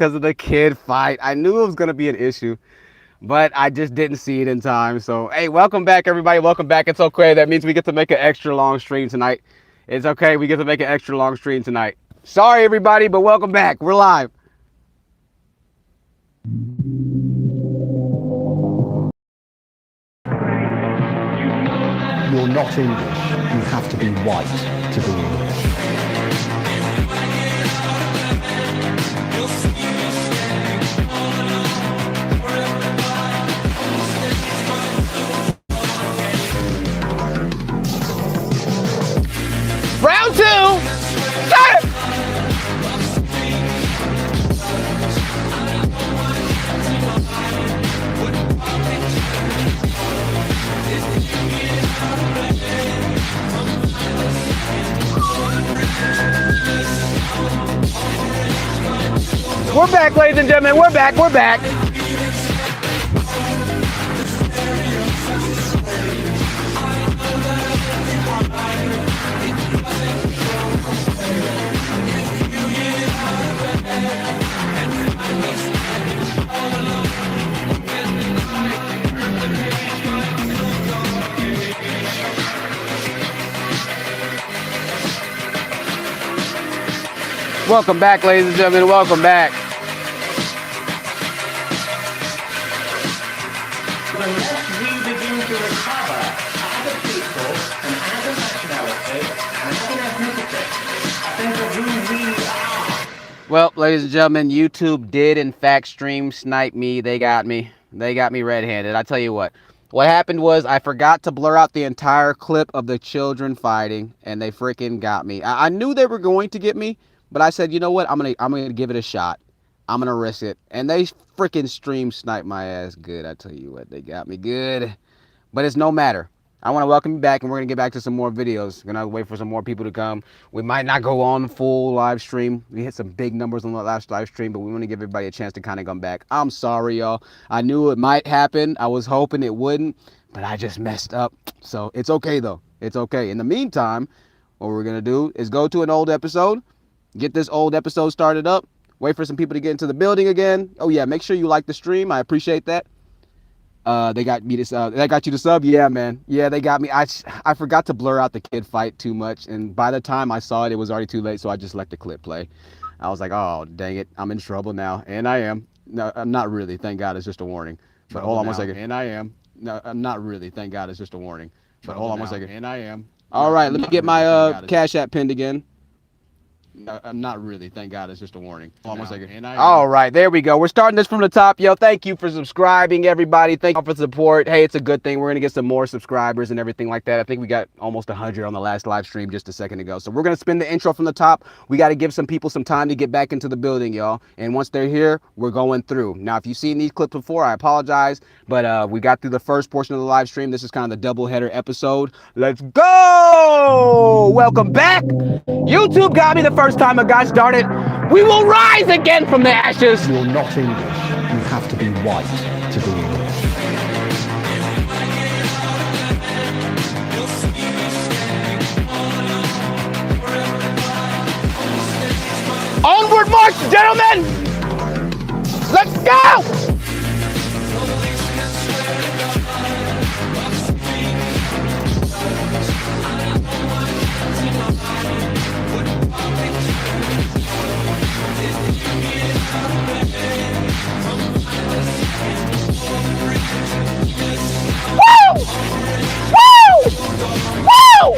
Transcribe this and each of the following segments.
because of the kid fight. I knew it was gonna be an issue, but I just didn't see it in time. So hey, welcome back, everybody. Welcome back. It's okay. That means we get to make an extra long stream tonight. It's okay. We get to make an extra long stream tonight. Sorry, everybody, but welcome back. We're live. You're not English. You have to be white to be English. Round two. Start it. We're back, ladies and gentlemen. We're back. We're back. Welcome back, ladies and gentlemen. Welcome back. Unless we begin to recover as a people and as a nationality and as an ethnicity, I think of who we are. Well, ladies and gentlemen, YouTube did in fact stream snipe me. They got me. They got me red-handed. I tell you what. What happened was I forgot to blur out the entire clip of the children fighting, and they freaking got me. I knew they were going to get me, but I said, you know what? I'm gonna give it a shot. I'm gonna risk it. And they freaking stream sniped my ass good. I tell you what, they got me good. But it's no matter. I want to welcome you back, and we're gonna get back to some more videos. Gonna wait for some more people to come. We might not go on full live stream. We hit some big numbers on the last live stream, but we want to give everybody a chance to kind of come back. I'm sorry, y'all. I knew it might happen. I was hoping it wouldn't, but I just messed up. So it's okay though. It's okay. In the meantime, what we're gonna do is go to an old episode, get this old episode started up, wait for some people to get into the building again. Oh yeah, make sure you like the stream. I appreciate that. They got me to they got you to sub. Yeah, man. Yeah, they got me. I forgot to blur out the kid fight too much, and by the time I saw it, it was already too late. So I just let the clip play. I was like, oh dang it, I'm in trouble now, and I am. No, I'm not really. Thank God, it's just a warning. But hold on one second. And I am. No, I'm not really. Thank God, it's just a warning. But hold on one second. And I am. All right, let me get my Cash App pinned again. I'm not really. Thank God, it's just a warning. Hold on 1 second. All right, there we go. We're starting this from the top. Yo, thank you for subscribing, everybody. Thank you for the support. Hey, it's a good thing. We're going to get some more subscribers and everything like that. I think we got almost 100 on the last live stream just a second ago. So we're going to spin the intro from the top. We got to give some people some time to get back into the building, y'all. And once they're here, we're going through. Now, if you've seen these clips before, I apologize. But we got through the first portion of the live stream. This is kind of the double header episode. Let's go! Welcome back. YouTube got me the first time I got started. We will rise again from the ashes. You're not English. You have to be white to be English. Onward march, gentlemen! Let's go! Woo! Woo! Woo!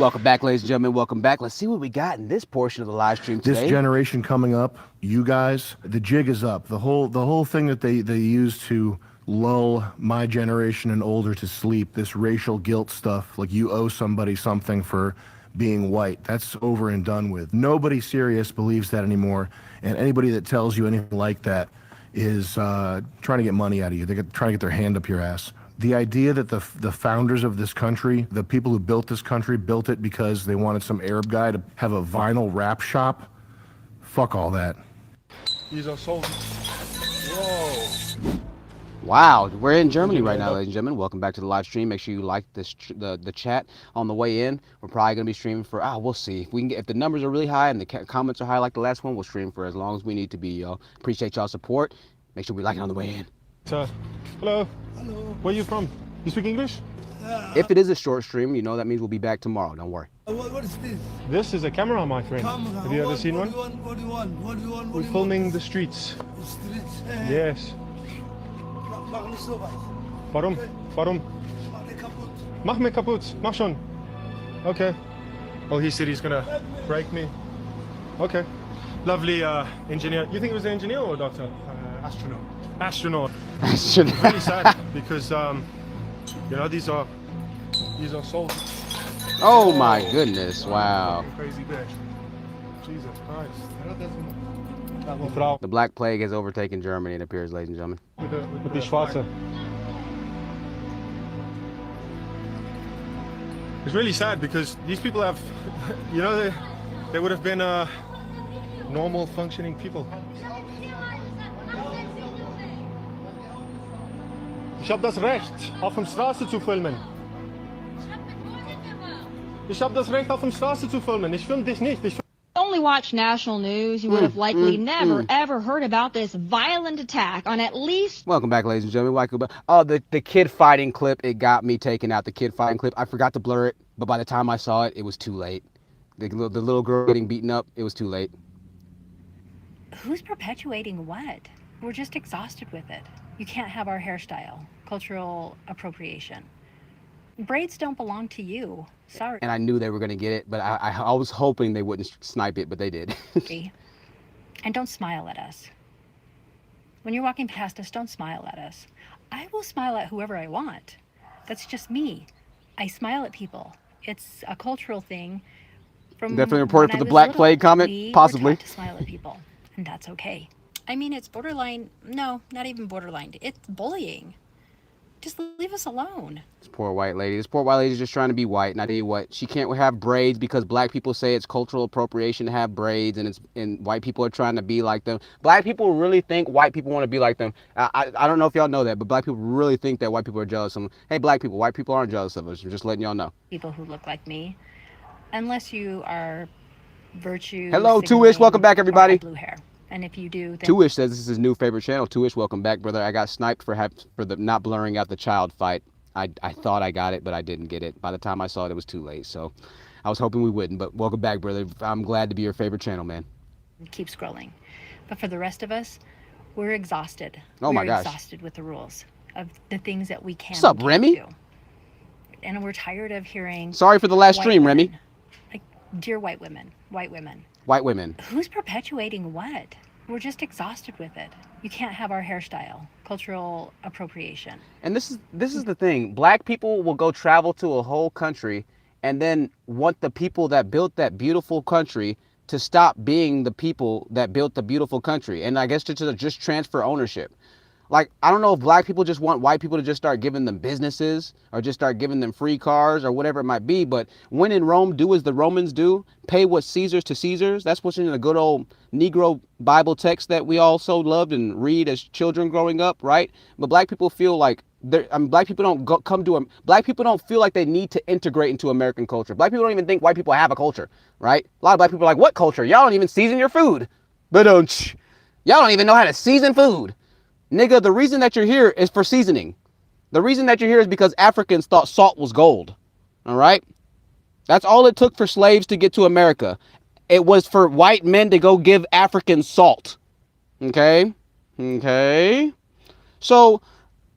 Welcome back, ladies and gentlemen. Welcome back. Let's see what we got in this portion of the live stream today. This generation coming up, you guys, the jig is up. The whole thing that they use to lull my generation and older to sleep, this racial guilt stuff, like you owe somebody something for being white, that's over and done with. Nobody serious believes that anymore, and anybody that tells you anything like that is trying to get money out of you. They're trying to get their hand up your ass. The idea that the founders of this country, the people who built this country, built it because they wanted some Arab guy to have a vinyl rap shop, fuck all that. These are soldiers. Whoa. Wow, we're in Germany right now, ladies and gentlemen. Welcome back to the live stream. Make sure you like this the chat on the way in. We're probably gonna be streaming for we'll see if we can get, if the numbers are really high and the comments are high like the last one, we'll stream for as long as we need to be, y'all. Appreciate y'all's support. Make sure we like it on the way in. Hello. Hello. Where are you from? You speak English? If it is a short stream, you know that means we'll be back tomorrow. Don't worry. What is this? This is a camera, my friend. Camera. Have you ever seen one? What do you want? What do you want? We're filming the streets. The streets. Yes. Mach nicht so was. Warum? Warum? Mach dich kaputt. Mach mir kaputt. Mach schon. Okay. Oh, he said he's gonna break me. Okay. Lovely engineer. You think it was an engineer or a doctor? Astronaut. Astronaut. Really sad because you know these are soldiers. Oh my goodness! Wow. Crazy bitch. Jesus Christ. The Black Plague has overtaken Germany, it appears, ladies and gentlemen. Mit die Schwarze. It's really sad because these people have, you know, they would have been normal functioning people. Ich habe das Recht, auf der Straße zu filmen. Ich habe das Recht, auf der Straße zu filmen. Ich film dich nicht. Only watch national news, you would have likely never ever heard about this violent attack on at least. Welcome back, ladies and gentlemen. Welcome back. Oh, the kid fighting clip, it got me taken out. The kid fighting clip, I forgot to blur it, but by the time I saw it, it was too late. The little girl getting beaten up, it was too late. Who's perpetuating what? We're just exhausted with it. You can't have our hairstyle. Cultural appropriation. Braids don't belong to you. Sorry. And I knew they were going to get it, but I was hoping they wouldn't snipe it, but they did. And don't smile at us. When you're walking past us, don't smile at us. I will smile at whoever I want. That's just me. I smile at people. It's a cultural thing. From Definitely reported when for the I was Black little, Plague comment, we possibly. were taught to smile at people, and that's okay. I mean, it's borderline. No, not even borderline. It's bullying. Just leave us alone. This poor white lady. This poor white lady's just trying to be white. And I tell you what, she can't have braids because black people say it's cultural appropriation to have braids, and white people are trying to be like them. Black people really think white people want to be like them. I don't know if y'all know that, but black people really think that white people are jealous of them. Hey, black people, white people aren't jealous of us. I'm just letting y'all know. People who look like me, unless you are virtue. Hello, Two-ish. Welcome back, everybody. Blue hair. And if you do, then Two-ish says this is his new favorite channel. Two-ish, welcome back, brother. I got sniped for the not blurring out the child fight. I thought I got it, but I didn't get it. By the time I saw it, it was too late. So I was hoping we wouldn't, but welcome back, brother. I'm glad to be your favorite channel, man. keep scrolling. But for the rest of us, we're exhausted. Oh my gosh. We're exhausted with the rules of the things that we can. What's up, Remy? Do. And we're tired of hearing. Sorry for the last stream, women. Remy. Like, dear white women, white women. White women. Who's perpetuating what? We're just exhausted with it. You can't have our hairstyle. Cultural appropriation. And this is the thing. Black people will go travel to a whole country and then want the people that built that beautiful country to stop being the people that built the beautiful country. And I guess to just transfer ownership. Like, I don't know if black people just want white people to just start giving them businesses or just start giving them free cars or whatever it might be. But when in Rome, do as the Romans do. Pay what's Caesar's to Caesar's. That's what's in the good old Negro Bible text that we all so loved and read as children growing up, right? But black people feel like black people don't black people don't feel like they need to integrate into American culture. Black people don't even think white people have a culture, right? A lot of black people are like, what culture? Y'all don't even season your food. But y'all don't even know how to season food. Nigga, the reason that you're here is for seasoning. The reason that you're here is because Africans thought salt was gold. All right? That's all it took for slaves to get to America. It was for white men to go give Africans salt. Okay? Okay? So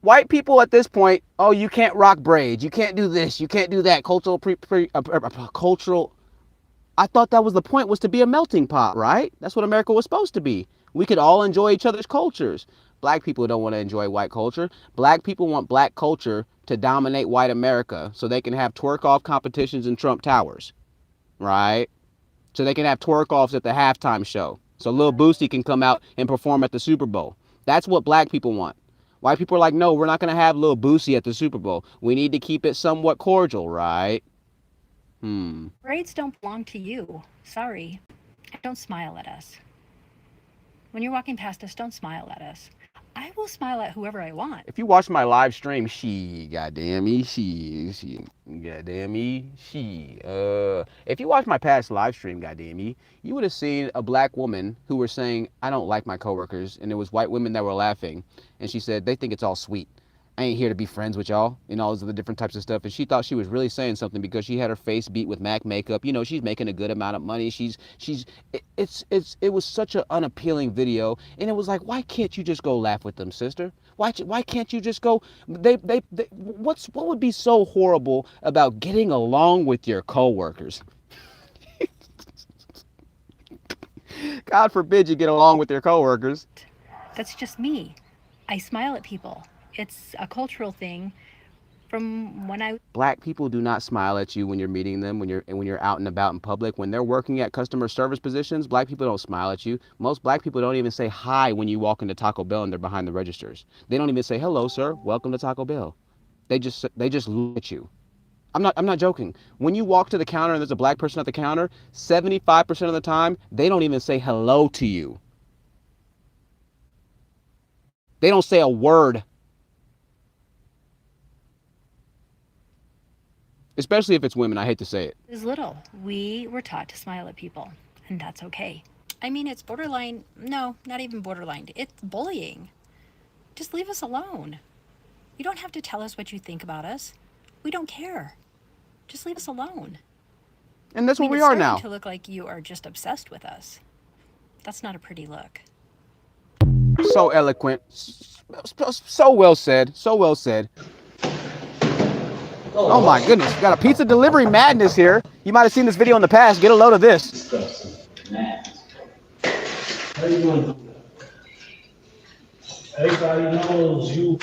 White people at this point, oh, you can't rock braids, you can't do this, you can't do that. Cultural. I thought that was the point, was to be a melting pot, right? That's what America was supposed to be. We could all enjoy each other's cultures. Black people don't want to enjoy white culture. Black people want black culture to dominate white America so they can have twerk off competitions in Trump Towers, right? So they can have twerk offs at the halftime show. So Lil Boosie can come out and perform at the Super Bowl. That's what black people want. White people are like, no, we're not going to have Lil Boosie at the Super Bowl. We need to keep it somewhat cordial, right? Braids don't belong to you. Sorry. Don't smile at us. When you're walking past us, don't smile at us. I will smile at whoever I want. If you watch my live stream, goddamn me. If you watch my past live stream, goddamn me, you would have seen a black woman who was saying, I don't like my coworkers, and it was white women that were laughing, and she said, they think it's all sweet. I ain't here to be friends with y'all, and all those other different types of stuff. And she thought she was really saying something because she had her face beat with MAC makeup. You know, she's making a good amount of money. It was such an unappealing video. And it was like, why can't you just go laugh with them, sister? Why can't you just go, what would be so horrible about getting along with your coworkers? God forbid you get along with your coworkers. That's just me. I smile at people. It's a cultural thing from when I... Black people do not smile at you when you're meeting them, when you're out and about in public. When they're working at customer service positions, black people don't smile at you. Most black people don't even say hi when you walk into Taco Bell and they're behind the registers. They don't even say, hello, sir, welcome to Taco Bell. They just look at you. I'm not joking. When you walk to the counter and there's a black person at the counter, 75% of the time, they don't even say hello to you. They don't say a word. Especially if it's women, I hate to say it. was little. We were taught to smile at people, and that's okay. I mean, it's borderline, no, not even borderline. It's bullying. Just leave us alone. You don't have to tell us what you think about us. We don't care. Just leave us alone. And that's what we are now. It's starting to look like you are just obsessed with us. That's not a pretty look. So eloquent. So well said. So well said. Oh my goodness, we got a pizza delivery madness here. You might have seen this video in the past. Get a load of this. How you doing? Everybody knows you.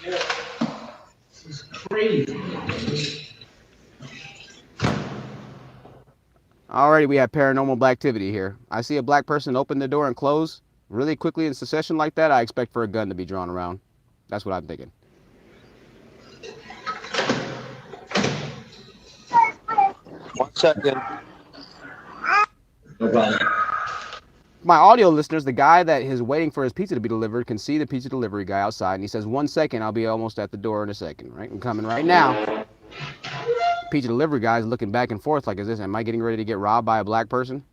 This is crazy. Alrighty, we have paranormal black activity here. I see a black person open the door and close really quickly in succession like that. I expect for a gun to be drawn around. That's what I'm thinking. One second. No problem. My audio listeners, the guy that is waiting for his pizza to be delivered can see the pizza delivery guy outside, and he says, 1 second, I'll be almost at the door in a second, right? I'm coming right now. Pizza delivery guy is looking back and forth like, am I getting ready to get robbed by a black person?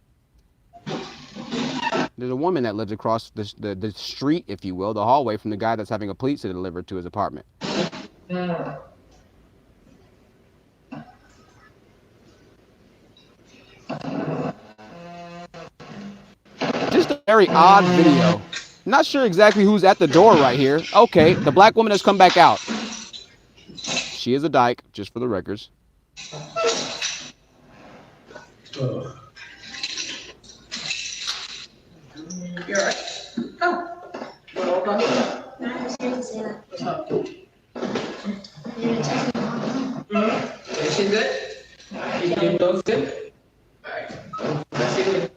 There's a woman that lives across the street, if you will, the hallway from the guy that's having a pizza delivered to his apartment. Just a very odd video. Not sure exactly who's at the door right here. Okay, the black woman has come back out. She is a dyke, just for the records. You're right. Oh. Well, no, I was going to say that. What's up? You're going to text me mom? Mm-hmm. Is she good? You can do those good? Alright. Let's see what.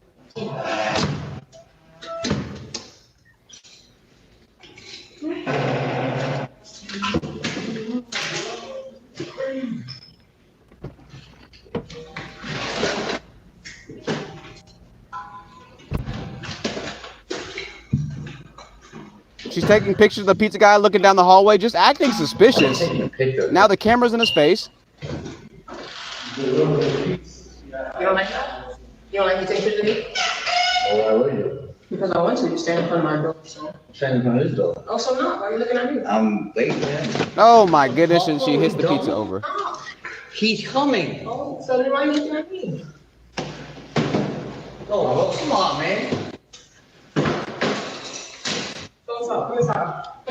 She's taking pictures of the pizza guy looking down the hallway, just acting suspicious. Now the camera's in his face. You don't like that? You don't like me taking pictures of me? Oh, why would you? Because I want to. You stand in front of my door, so. Stand in front of his door. Oh, so not? Why are you looking at me? I'm waiting, man. Oh my goodness, and she hits the pizza over. Oh, He's coming. oh, so then why are you looking at me? Oh, come on, man. What's up? What's up?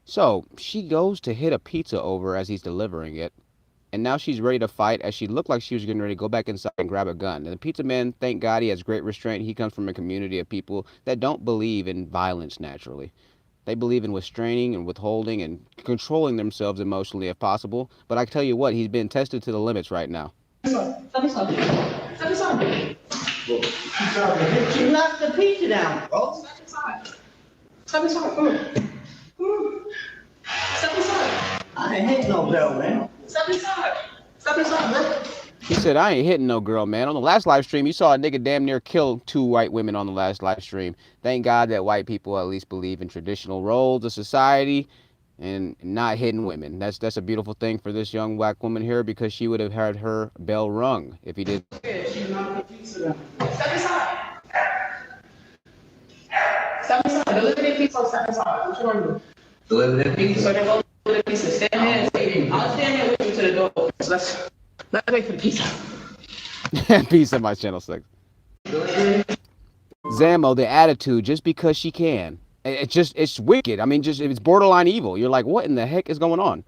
So she goes to hit a pizza over as he's delivering it. And now she's ready to fight, as she looked like she was getting ready to go back inside and grab a gun. And the pizza man, thank God, he has great restraint. He comes from a community of people that don't believe in violence naturally. They believe in restraining and withholding and controlling themselves emotionally if possible. But I tell you what, he's been tested to the limits right now. You knocked the pizza down, bro. Step aside. I ain't hit no girl, man. Step aside, bro. He said, I ain't hitting no girl, man. On the last live stream, you saw a nigga damn near kill 2 white women on the last live stream. Thank God that white people at least believe in traditional roles of society and not hitting women. That's a beautiful thing for this young black woman here, because she would have had her bell rung if he did. She knocked the pizza down. Step aside. Step aside. Deliver the pizza. Step aside. What you want to do? Deliver the pizza. So then go deliver the pizza. Stand there and say, I'll stand here with you to the door. So let's wait for the pizza. Peace on my channel 6. Zammo, the attitude, just because she can. It's wicked. I mean, it's borderline evil. You're like, what in the heck is going on?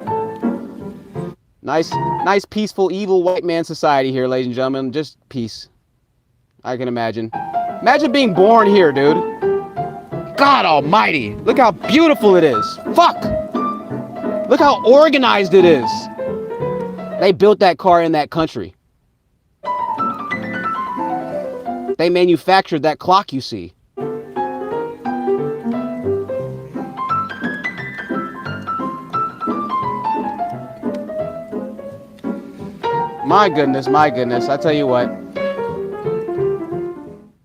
Nice, peaceful, evil white man society here, ladies and gentlemen. Just peace. I can imagine. Imagine being born here, dude. God almighty. Look how beautiful it is. Fuck. Look how organized it is. They built that car in that country. They manufactured that clock you see. My goodness, I tell you what.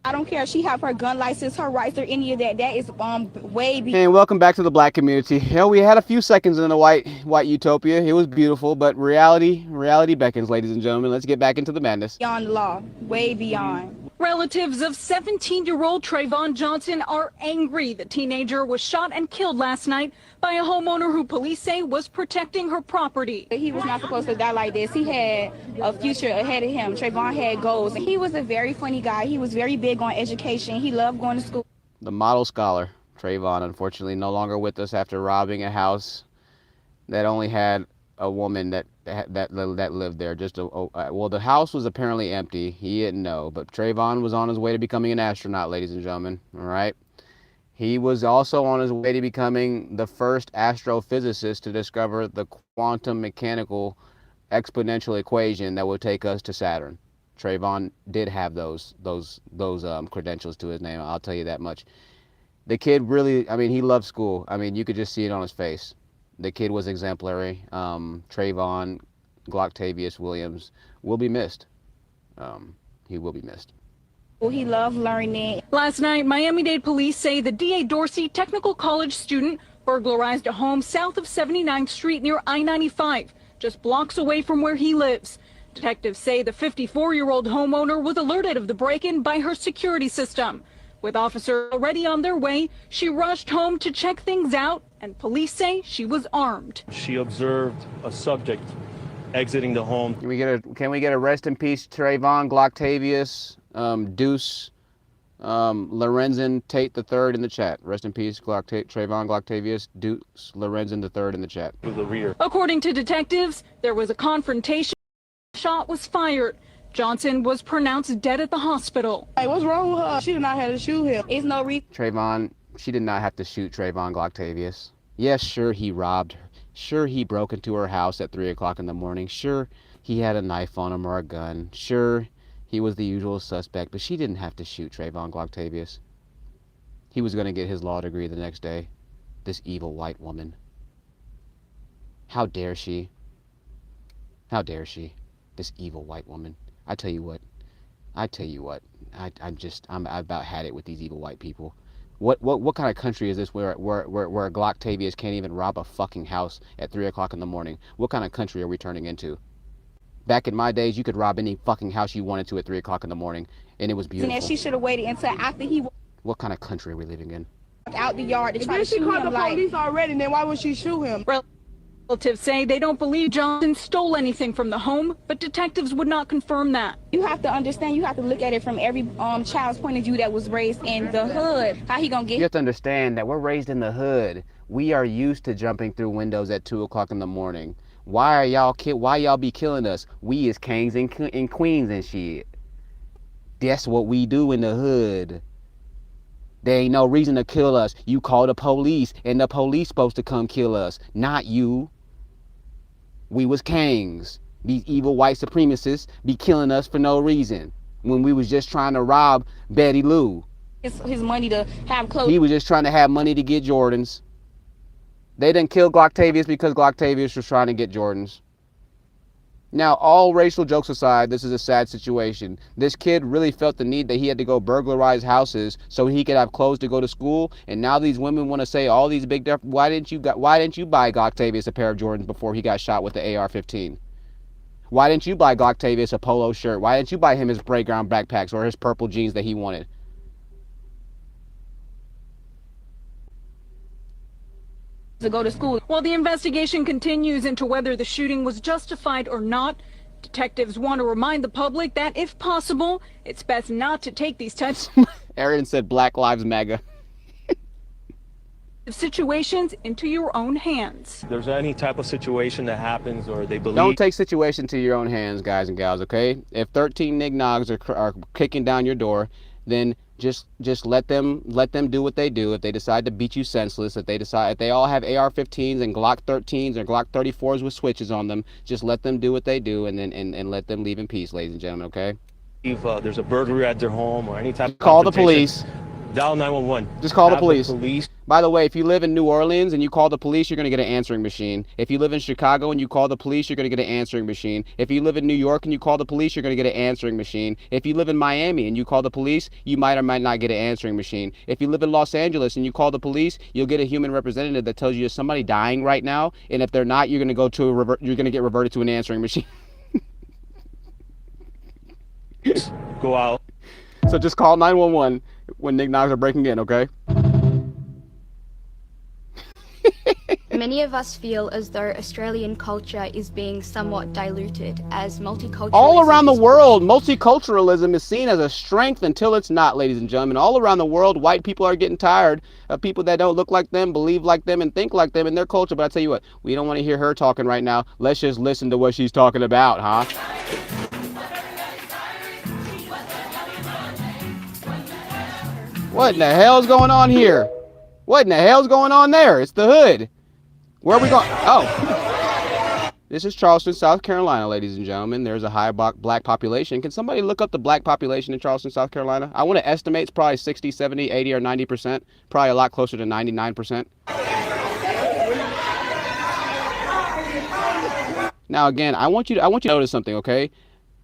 I don't care if she have her gun license, her rights, or any of that. That is way beyond. And welcome back to the black community. You know, we had a few seconds in the white utopia. It was beautiful, but reality beckons, ladies and gentlemen. Let's get back into the madness. Beyond the law, way beyond. Relatives of 17-year-old Trayvon Johnson are angry. The teenager was shot and killed last night by a homeowner who police say was protecting her property. He was not supposed to die like this. He had a future ahead of him. Trayvon had goals. He was a very funny guy. He was very big on education. He loved going to school. The model scholar, Trayvon, unfortunately no longer with us after robbing a house that only had a woman that lived there. Well, the house was apparently empty. He didn't know, but Trayvon was on his way to becoming an astronaut, ladies and gentlemen. All right. He was also on his way to becoming the first astrophysicist to discover the quantum mechanical exponential equation that would take us to Saturn. Trayvon did have those credentials to his name. I'll tell you that much. The kid really, I mean, he loved school. I mean, you could just see it on his face. The kid was exemplary. Trayvon Glocktavius Williams will be missed. He will be missed. He loved learning. Last night, Miami-Dade police say the D.A. Dorsey Technical College student burglarized a home south of 79th Street near I-95, just blocks away from where he lives. Detectives say the 54-year-old homeowner was alerted of the break-in by her security system. With officers already on their way, she rushed home to check things out, and police say she was armed. She observed a subject exiting the home. Can we get a rest in peace Trayvon Glocktavius Deuce Lorenzen Tate III in the chat? Rest in peace Trayvon Glocktavius Deuce Lorenzen III in the chat. To the rear. According to detectives, there was a confrontation. A shot was fired. Johnson was pronounced dead at the hospital. Hey, what's wrong with her? She did not have to shoot him. It's no reason. Trayvon, she did not have to shoot Trayvon Glocktavius. Yes, sure, he robbed her. Sure, he broke into her house at 3 o'clock in the morning. Sure, he had a knife on him or a gun. Sure, he was the usual suspect, but she didn't have to shoot Trayvon Glocktavius. He was going to get his law degree the next day. This evil white woman. How dare she? How dare she? This evil white woman. I tell you what. I'm about had it with these evil white people. What kind of country is this where a Glocktavius can't even rob a fucking house at 3 o'clock in the morning? What kind of country are we turning into? Back in my days, you could rob any fucking house you wanted to at 3 o'clock in the morning, and it was beautiful. And she should have waited until after he What kind of country are we living in? walked out the yard to try to shoot him. If she called the police already, then why would she shoot him? Relatives say they don't believe Johnson stole anything from the home, but detectives would not confirm that. You have to understand, you have to look at it from every child's point of view that was raised in the hood. How he gonna get? You have to understand that we're raised in the hood. We are used to jumping through windows at 2 o'clock in the morning. Why y'all be killing us? We is kings and queens and shit. That's what we do in the hood. There ain't no reason to kill us. You call the police, and the police supposed to come kill us, not you. We was kings. These evil white supremacists be killing us for no reason when we was just trying to rob Betty Lou. His money to have clothes. He was just trying to have money to get Jordans. They didn't kill Glocktavius because Glocktavius was trying to get Jordans. Now, all racial jokes aside, this is a sad situation. This kid really felt the need that he had to go burglarize houses so he could have clothes to go to school. And now these women want to say all these big why didn't you buy Glocktavius a pair of Jordans before he got shot with the AR-15? Why didn't you buy Glocktavius a polo shirt? Why didn't you buy him his Playground backpacks or his purple jeans that he wanted? To go to school. While the investigation continues into whether the shooting was justified or not, detectives want to remind the public that, if possible, it's best not to take these types Aaron said Black Lives Matter. of situations into your own hands. If there's any type of situation that happens or they believe... Don't take situation to your own hands, guys and gals, okay? If 13 nignogs are kicking down your door, then just let them do what they do. If they decide to beat you senseless, if they all have AR-15s and Glock 13s or Glock 34s with switches on them, just let them do what they do and then and let them leave in peace, ladies and gentlemen, okay? If there's a burglary at their home or any type of Call the confrontation, police. Dial 911. Just call the Have police. By the way, if you live in New Orleans and you call the police, you're going to get an answering machine. If you live in Chicago and you call the police, you're going to get an answering machine. If you live in New York and you call the police, you're going to get an answering machine. If you live in Miami and you call the police, you might or might not get an answering machine. If you live in Los Angeles and you call the police, you'll get a human representative that tells you there's somebody dying right now, and if they're not, you're going to get reverted to an answering machine. Go out. So just call 911 when nignogs are breaking in, okay? Many of us feel as though Australian culture is being somewhat diluted as multiculturalism. All around the world, multiculturalism is seen as a strength until it's not, ladies and gentlemen. All around the world, white people are getting tired of people that don't look like them, believe like them, and think like them in their culture. But I tell you what, we don't want to hear her talking right now. Let's just listen to what she's talking about, huh? What in the hell's going on here? What in the hell's going on there? It's the hood. Where are we going? Oh. This is Charleston, South Carolina, ladies and gentlemen. There's a high black population. Can somebody look up the black population in Charleston, South Carolina? I want to estimate it's probably 60, 70, 80, or 90%. Probably a lot closer to 99%. Now, again, I want you to notice something, okay?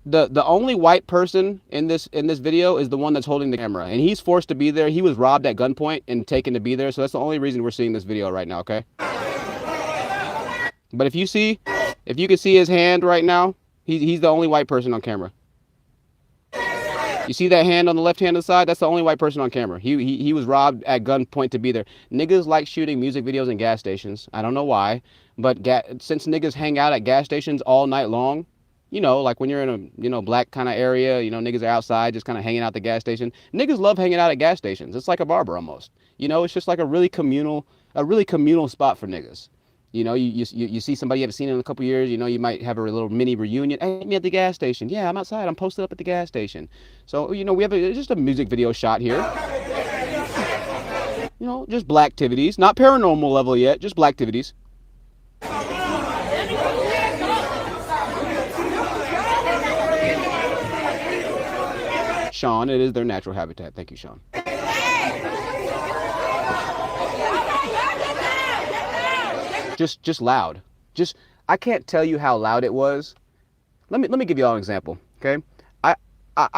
The only white person in this video is the one that's holding the camera, and he's forced to be there. He was robbed at gunpoint and taken to be there, so that's the only reason we're seeing this video right now, okay? But if you can see his hand right now, he's the only white person on camera. You see that hand on the left hand of the side? That's the only white person on camera. He was robbed at gunpoint to be there. Niggas like shooting music videos in gas stations. I don't know why, but since niggas hang out at gas stations all night long, you know, like when you're in a, black kind of area, niggas are outside just kind of hanging out at the gas station. Niggas love hanging out at gas stations. It's like a barber almost. It's just like a really communal spot for niggas. You see somebody you haven't seen in a couple years, you might have a little mini reunion. Hey, meet me at the gas station. Yeah, I'm outside. I'm posted up at the gas station. So, we have just a music video shot here. Just black activities. Not paranormal level yet, just black activities. Sean, it is their natural habitat. Thank you, Sean. Just loud. I can't tell you how loud it was. Let me give you all an example, okay? I've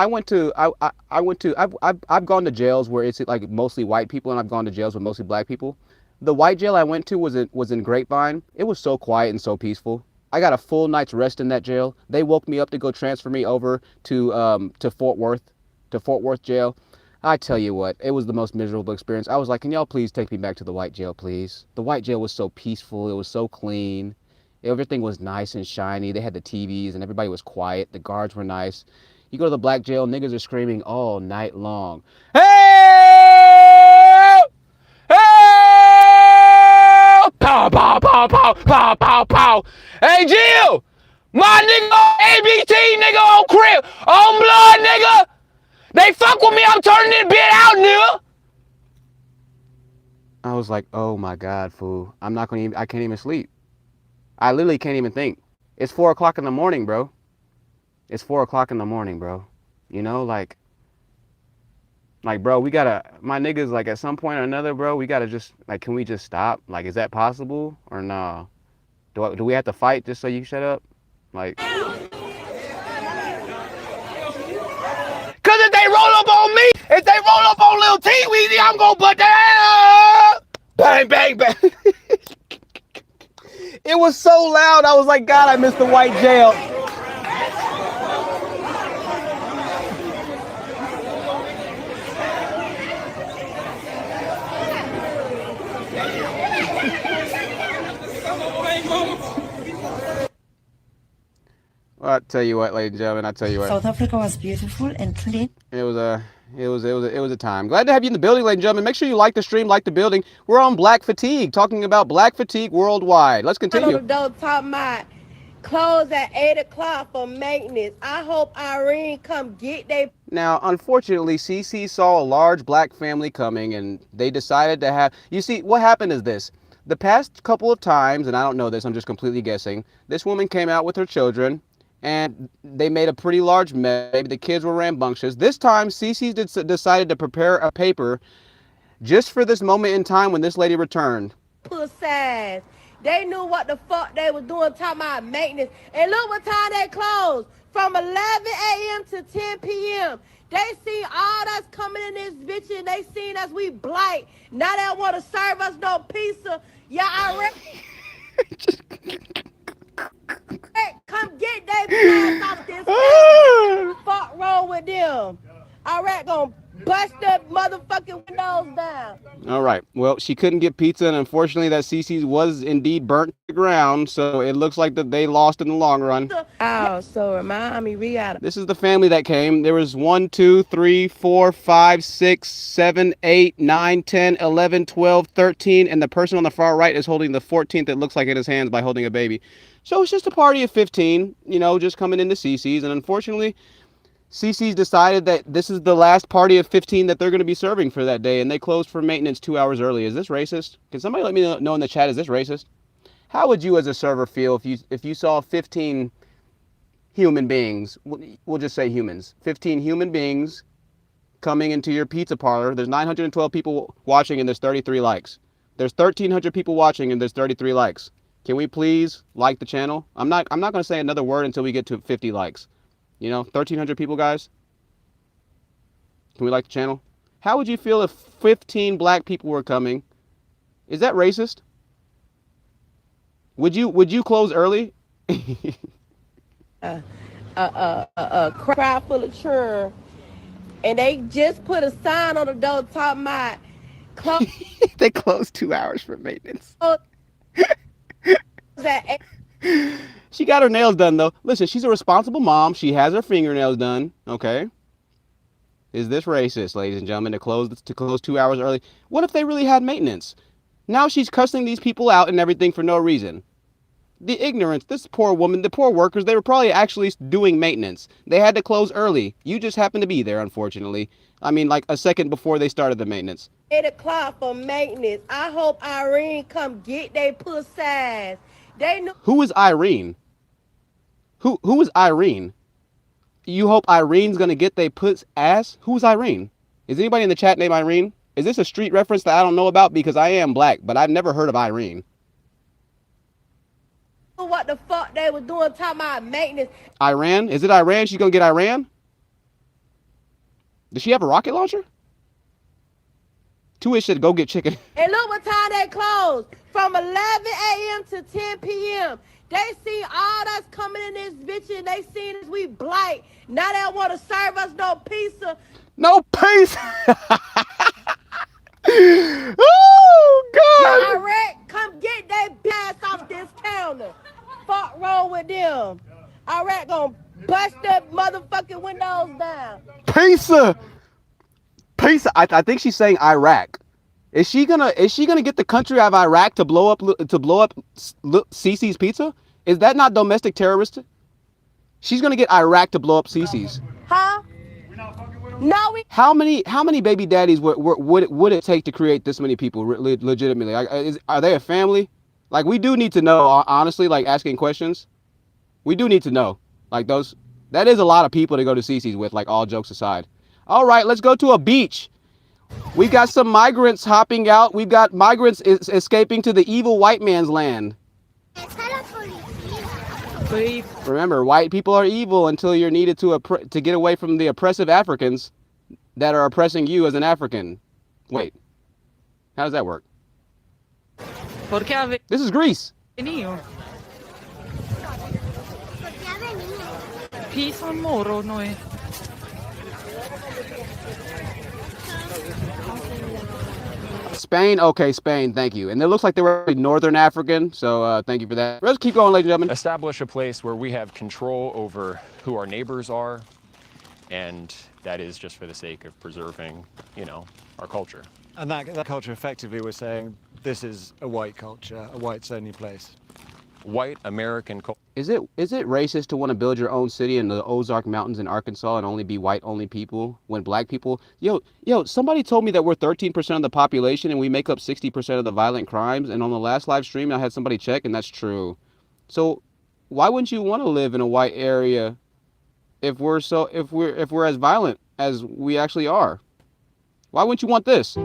gone to jails where it's like mostly white people, and I've gone to jails with mostly black people. The white jail I went to was in Grapevine. It was so quiet and so peaceful. I got a full night's rest in that jail. They woke me up to go transfer me over to Fort Worth jail. I tell you what, it was the most miserable experience. I was like, can y'all please take me back to the white jail, please? The white jail was so peaceful. It was so clean. Everything was nice and shiny. They had the TVs and everybody was quiet. The guards were nice. You go to the black jail, niggas are screaming all night long. Hey! Hey! Pow, pow, pow, pow, pow, pow, pow. Hey, Jill! My nigga on ABT, nigga on crib, on blood, nigga! They fuck with me, I'm turning this bit out, nigga! I was like, oh my God, fool. I can't even sleep. I literally can't even think. It's 4 o'clock in the morning, bro. It's 4 o'clock in the morning, bro. You know, like, bro, my niggas, like, at some point or another, bro, we gotta just, like, can we just stop? Like, is that possible or nah? Do we have to fight just so you shut up? Like, cause if they roll up on me, if they roll up on Lil T Weezy, I'm gonna butt that up. Bang, bang, bang. It was so loud. I was like, God, I missed the white jail. Well, I tell you what, ladies and gentlemen, I tell you what. South Africa was beautiful and clean. It was a time. Glad to have you in the building, ladies and gentlemen. Make sure you like the stream, like the building. We're on Black Fatigue, talking about Black Fatigue worldwide. Let's continue. Don't talk my close at 8 o'clock for maintenance. I hope Irene come get they. Now, unfortunately, CiCi saw a large black family coming, and they decided to have. You see, what happened is this: the past couple of times, and I don't know this, I'm just completely guessing. This woman came out with her children. And they made a pretty large mess. Maybe the kids were rambunctious. This time, CiCi decided to prepare a paper just for this moment in time when this lady returned. Pussies. They knew what the fuck they was doing, talking about maintenance. And look what time they closed. From 11 a.m. to 10 p.m. They seen all us coming in this bitch and they seen us, we blight. Now they want to serve us no pizza. Yeah, I reckon. Hey, come get David ass off this thing. Fuck wrong with them. Iraq gonna bust the motherfucking windows down. All right. Well, she couldn't get pizza, and unfortunately, that CiCi's was indeed burnt to the ground. So it looks like that they lost in the long run. Oh, so remind me, Rihanna. This is the family that came. There was 1, 2, 3, 4, 5, 6, 7, 8, 9, 10, 11, 12, 13, and the person on the far right is holding the 14th. It looks like in his hands by holding a baby. So it's just a party of 15, you know, just coming into CiCi's. And unfortunately, CiCi's decided that this is the last party of 15 that they're going to be serving for that day. And they closed for maintenance 2 hours early. Is this racist? Can somebody let me know in the chat, is this racist? How would you as a server feel if you saw 15 human beings, we'll just say humans, 15 human beings coming into your pizza parlor? There's 912 people watching and there's 33 likes. There's 1,300 people watching and there's 33 likes. Can we please like the channel? I'm not going to say another word until we get to 50 likes. You know, 1,300 people, guys. Can we like the channel? How would you feel if 15 black people were coming? Is that racist? Would you close early? A crowd full of children, and they just put a sign on the door talking about they closed 2 hours for maintenance. She got her nails done, though. Listen, she's a responsible mom. She has her fingernails done. Okay. Is this racist, ladies and gentlemen, to close 2 hours early? What if they really had maintenance? Now she's cussing these people out and everything for no reason. The ignorance, this poor woman, the poor workers, they were probably actually doing maintenance. They had to close early. You just happened to be there, unfortunately. I mean, like a second before they started the maintenance. 8 o'clock for maintenance. I hope Irene come get they pussies. They know. Who is Irene? Who is Irene? You hope Irene's gonna get they puss ass? Who's Irene? Is anybody in the chat named Irene? Is this a street reference that I don't know about? Because I am black, but I've never heard of Irene. What the fuck they was doing talking about maintenance. Iran? Is it Iran? She's gonna get Iran? Does she have a rocket launcher? Two-ish said go get chicken. And look what time they closed. From 11 a.m. to 10 p.m. They seen all us coming in this bitch and they seen us, we blight. Now they want to serve us no pizza. No pizza! Oh, God! Iraq, come get that ass off this counter. fuck wrong with them? Iraq gonna bust the motherfucking windows down. Pizza. I think she's saying Iraq. Is she gonna get the country of Iraq to blow up CiCi's pizza? Is that not domestic terrorist? She's gonna get Iraq to blow up CiCi's. Huh? No, we. How many baby daddies would it take to create this many people legitimately? Are they a family? Like, we do need to know, honestly, like, asking questions. We do need to know. Like, that is a lot of people to go to CiCi's with, like, all jokes aside. All right, let's go to a beach. We got some migrants hopping out. We've got migrants escaping to the evil white man's land. Remember, white people are evil until you're needed to get away from the oppressive Africans that are oppressing you as an African. Wait, how does that work? This is Greece. Spain, okay, Spain, thank you. And it looks like they were Northern African, so thank you for that. Let's keep going, ladies and gentlemen. Establish a place where we have control over who our neighbors are, and that is just for the sake of preserving, you know, our culture. And that culture, effectively, we're saying this is a white culture, a whites-only place. White American culture. Is it racist to want to build your own city in the Ozark Mountains in Arkansas and only be white-only people when black people... Yo, somebody told me that we're 13% of the population and we make up 60% of the violent crimes, and on the last live stream I had somebody check, and that's true. So why wouldn't you want to live in a white area if we're as violent as we actually are? Why wouldn't you want this?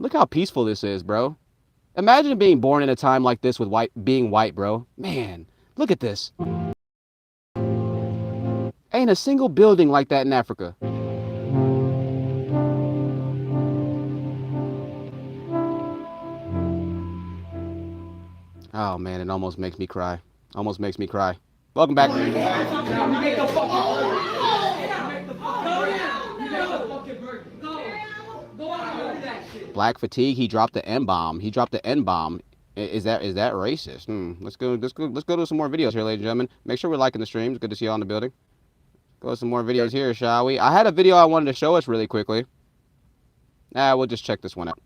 Look how peaceful this is, bro. Imagine being born in a time like this with being white, bro. Man, look at this. Ain't a single building like that in Africa. Oh man, it almost makes me cry. Almost makes me cry. Welcome back. Black fatigue. He dropped the N-bomb. Is that racist? Let's go to some more videos here, ladies and gentlemen. Make sure we're liking the stream. It's good to see you all in the building. Go to some more videos here, shall we? I had a video I wanted to show us really quickly. We'll just check this one out.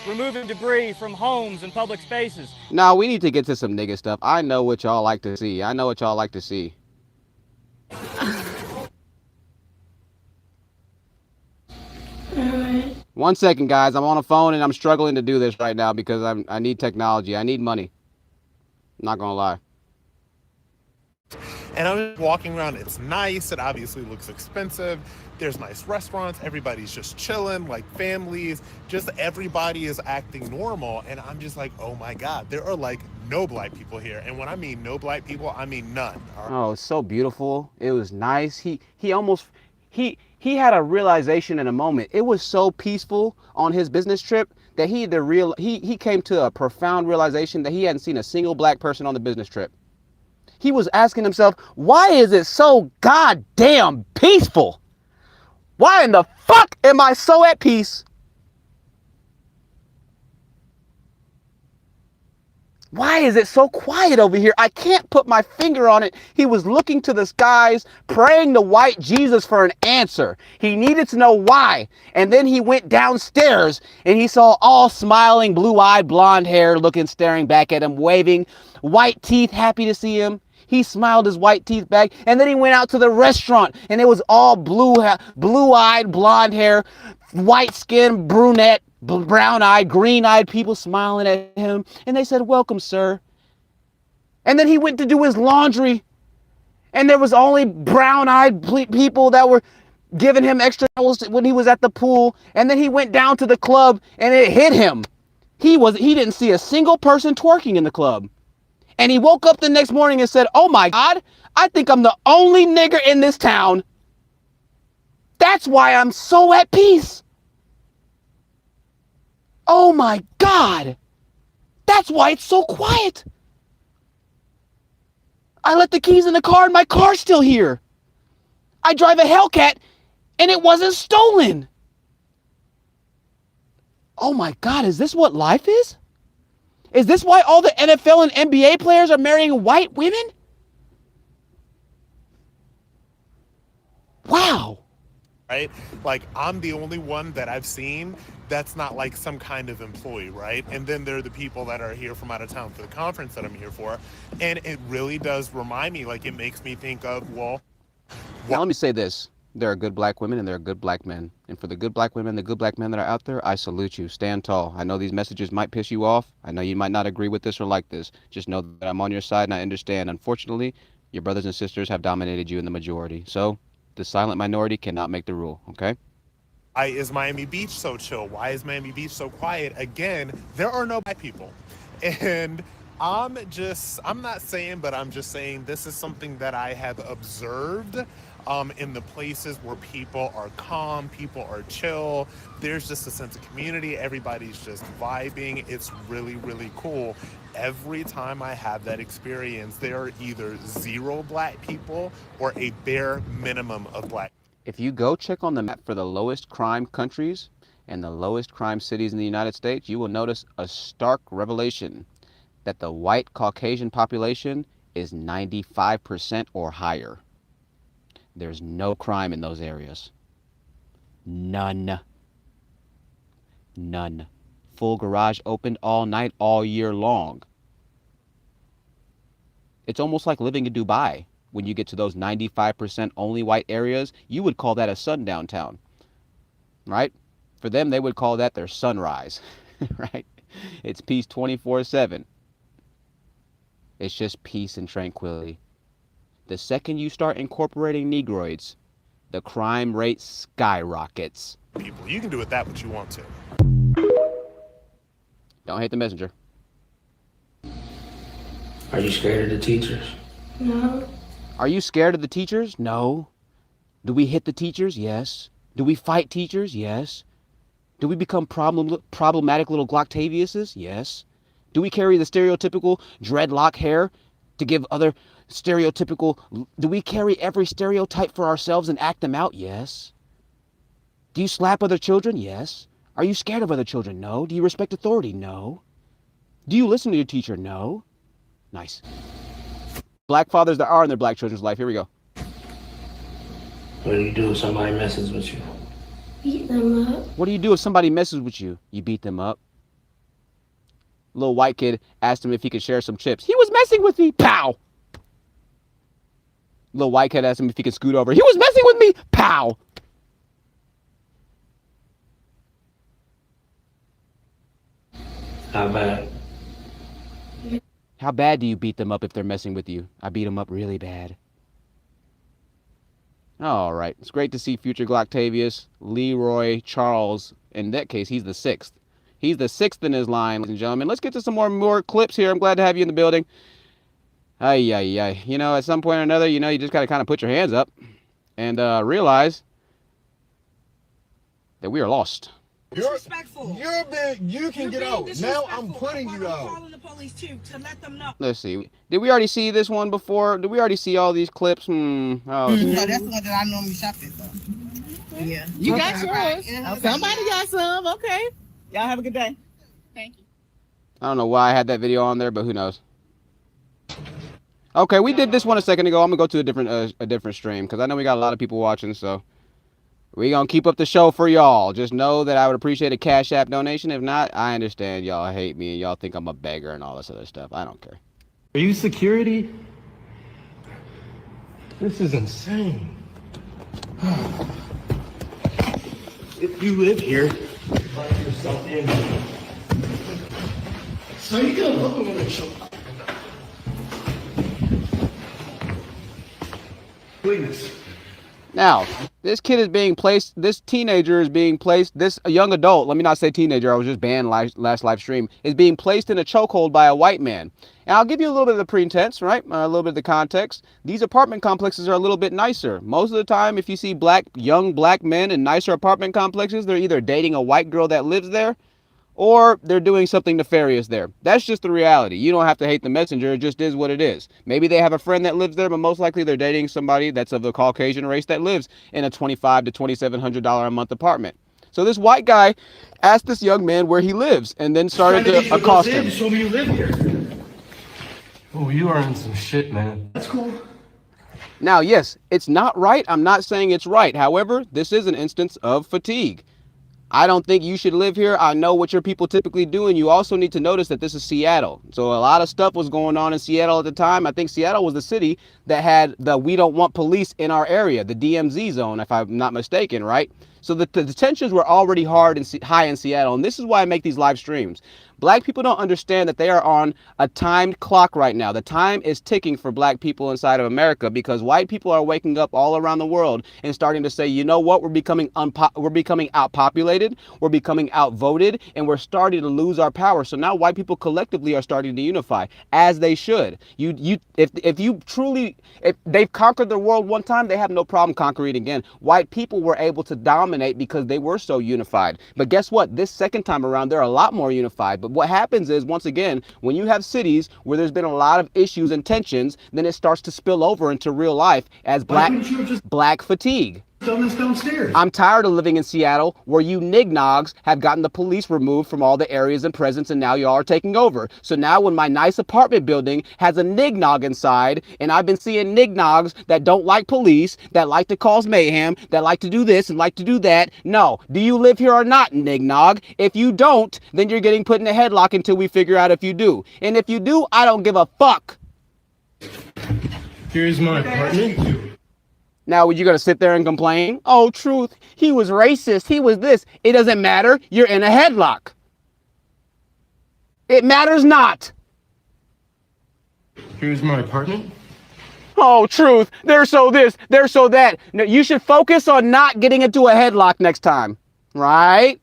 Removing debris from homes and public spaces. Now we need to get to some nigga stuff. I know what y'all like to see. One second, guys. I'm on a phone and I'm struggling to do this right now because I need technology. I need money. I'm not gonna lie. And I'm just walking around. It's nice. It obviously looks expensive. There's nice restaurants. Everybody's just chilling, like families. Just everybody is acting normal. And I'm just like, oh my God, there are like no black people here. And when I mean no black people, I mean none. Oh, it's so beautiful. It was nice. He had a realization in a moment. It was so peaceful on his business trip that he came to a profound realization that he hadn't seen a single black person on the business trip. He was asking himself, why is it so goddamn peaceful? Why in the fuck am I so at peace? Why is it so quiet over here? I can't put my finger on it. He was looking to the skies, praying to white Jesus for an answer. He needed to know why. And then he went downstairs and he saw all smiling, blue-eyed, blonde hair staring back at him, waving, white teeth, happy to see him. He smiled his white teeth back, and then he went out to the restaurant, and it was all blue-eyed, blonde hair, white skin, brunette, brown-eyed, green-eyed people smiling at him, and they said, "Welcome, sir." And then he went to do his laundry, and there was only brown-eyed people that were giving him extra towels when he was at the pool, and then he went down to the club, and it hit him. He didn't see a single person twerking in the club. And he woke up the next morning and said, "Oh my God, I think I'm the only nigger in this town. That's why I'm so at peace. Oh my God, that's why it's so quiet. I left the keys in the car and my car's still here. I drive a Hellcat and it wasn't stolen. Oh my God, is this what life is? Is this why all the NFL and NBA players are marrying white women? Wow. Right? Like, I'm the only one that I've seen that's not like some kind of employee, right? And then there are the people that are here from out of town for the conference that I'm here for. And it really does remind me, like, it makes me think of, well... Now let me say this. There are good black women and there are good black men. And for the good black women, the good black men that are out there, I salute you. Stand tall. I know these messages might piss you off. I know you might not agree with this or like this. Just know that I'm on your side and I understand. Unfortunately, your brothers and sisters have dominated you in the majority. So the silent minority cannot make the rule, okay? Why is Miami Beach so chill? Why is Miami Beach so quiet? Again, there are no black people. And I'm not saying, but I'm just saying this is something that I have observed in the places where people are calm, people are chill. There's just a sense of community. Everybody's just vibing. It's really, really cool. Every time I have that experience, there are either 0 black people or a bare minimum of black. If you go check on the map for the lowest crime countries and the lowest crime cities in the United States, you will notice a stark revelation that the white Caucasian population is 95% or higher. There's no crime in those areas. None. None. Full garage opened all night, all year long. It's almost like living in Dubai. When you get to those 95% only white areas, you would call that a sundown town, right? For them, they would call that their sunrise, right? It's peace 24/7. It's just peace and tranquility. The second you start incorporating Negroids, the crime rate skyrockets. People, you can do with that what you want to. Don't hate the messenger. Are you scared of the teachers? No. Are you scared of the teachers? No. Do we hit the teachers? Yes. Do we fight teachers? Yes. Do we become problematic little Glocktaviuses? Yes. Do we carry the stereotypical dreadlock hair to give other stereotypical... Do we carry every stereotype for ourselves and act them out? Yes. Do you slap other children? Yes. Are you scared of other children? No. Do you respect authority? No. Do you listen to your teacher? No. Nice. Black fathers that are in their black children's life. Here we go. What do you do if somebody messes with you? Beat them up. What do you do if somebody messes with you? You beat them up. Little white kid asked him if he could share some chips. He was messing with me. Pow! Little white kid asked him if he could scoot over. He was messing with me. Pow! How bad? How bad do you beat them up if they're messing with you? I beat them up really bad. All right. It's great to see future Glocktavius, Leroy, Charles. In that case, he's the 6th. He's the 6th in his line, ladies and gentlemen. Let's get to some more clips here. I'm glad to have you in the building. Ay, ay, ay. You know, at some point or another, you know, you just got to kind of put your hands up and realize that we are lost. You can get out. Now I'm putting you out. Calling the police too to let them know. Let's see. Did we already see this one before? Did we already see all these clips? Oh, No, that's the one that I normally shop at though. Yeah. You got yours. Somebody got some. Okay. Y'all have a good day. Thank you. I don't know why I had that video on there, but who knows? Okay, we did this one a second ago. I'm gonna go to a different stream because I know we got a lot of people watching, so we're gonna keep up the show for y'all. Just know that I would appreciate a Cash App donation. If not, I understand y'all hate me and y'all think I'm a beggar and all this other stuff. I don't care. Are you security? This is insane. If you live here, find yourself in. So you can look at the show. Please. Now, this kid is being placed, this teenager is being placed, this young adult, let me not say teenager, I was just banned last live stream, is being placed in a chokehold by a white man. And I'll give you a little bit of the pretense, right? A little bit of the context. These apartment complexes are a little bit nicer. Most of the time, if you see young black men in nicer apartment complexes, they're either dating a white girl that lives there, or they're doing something nefarious there. That's just the reality. You don't have to hate the messenger. It just is what it is. Maybe they have a friend that lives there, but most likely they're dating somebody that's of the Caucasian race that lives in a $2,500 to $2,700 a month apartment. So this white guy asked this young man where he lives and then started to accost him. Show me you live here. Oh, you are in some shit, man. That's cool. Now, yes, it's not right. I'm not saying it's right. However, this is an instance of fatigue. I don't think you should live here. I know what your people typically do, and you also need to notice that this is Seattle. So a lot of stuff was going on in Seattle at the time. I think Seattle was the city that had the "we don't want police in our area," the DMZ zone, if I'm not mistaken, right? So the tensions were already high in Seattle, and this is why I make these live streams. Black people don't understand that they are on a timed clock right now. The time is ticking for black people inside of America because white people are waking up all around the world and starting to say, you know what, we're becoming outpopulated, we're becoming outvoted, and we're starting to lose our power. So now white people collectively are starting to unify, as they should. If they've conquered the world one time, they have no problem conquering it again. White people were able to dominate because they were so unified. But guess what? This second time around, they're a lot more unified. But what happens is, once again, when you have cities where there's been a lot of issues and tensions, then it starts to spill over into real life as black fatigue. Downstairs. I'm tired of living in Seattle where you nignogs have gotten the police removed from all the areas and presence, and now y'all are taking over. So now when my nice apartment building has a nignog inside, and I've been seeing nignogs that don't like police, that like to cause mayhem, that like to do this and like to do that. No. Do you live here or not, nignog? If you don't, then you're getting put in a headlock until we figure out if you do. And if you do, I don't give a fuck. Here's my apartment. Now, you're going to sit there and complain? Oh, truth, he was racist, he was this. It doesn't matter. You're in a headlock. It matters not. Here's my apartment. Oh, truth, they're so this, they're so that. No, you should focus on not getting into a headlock next time, right?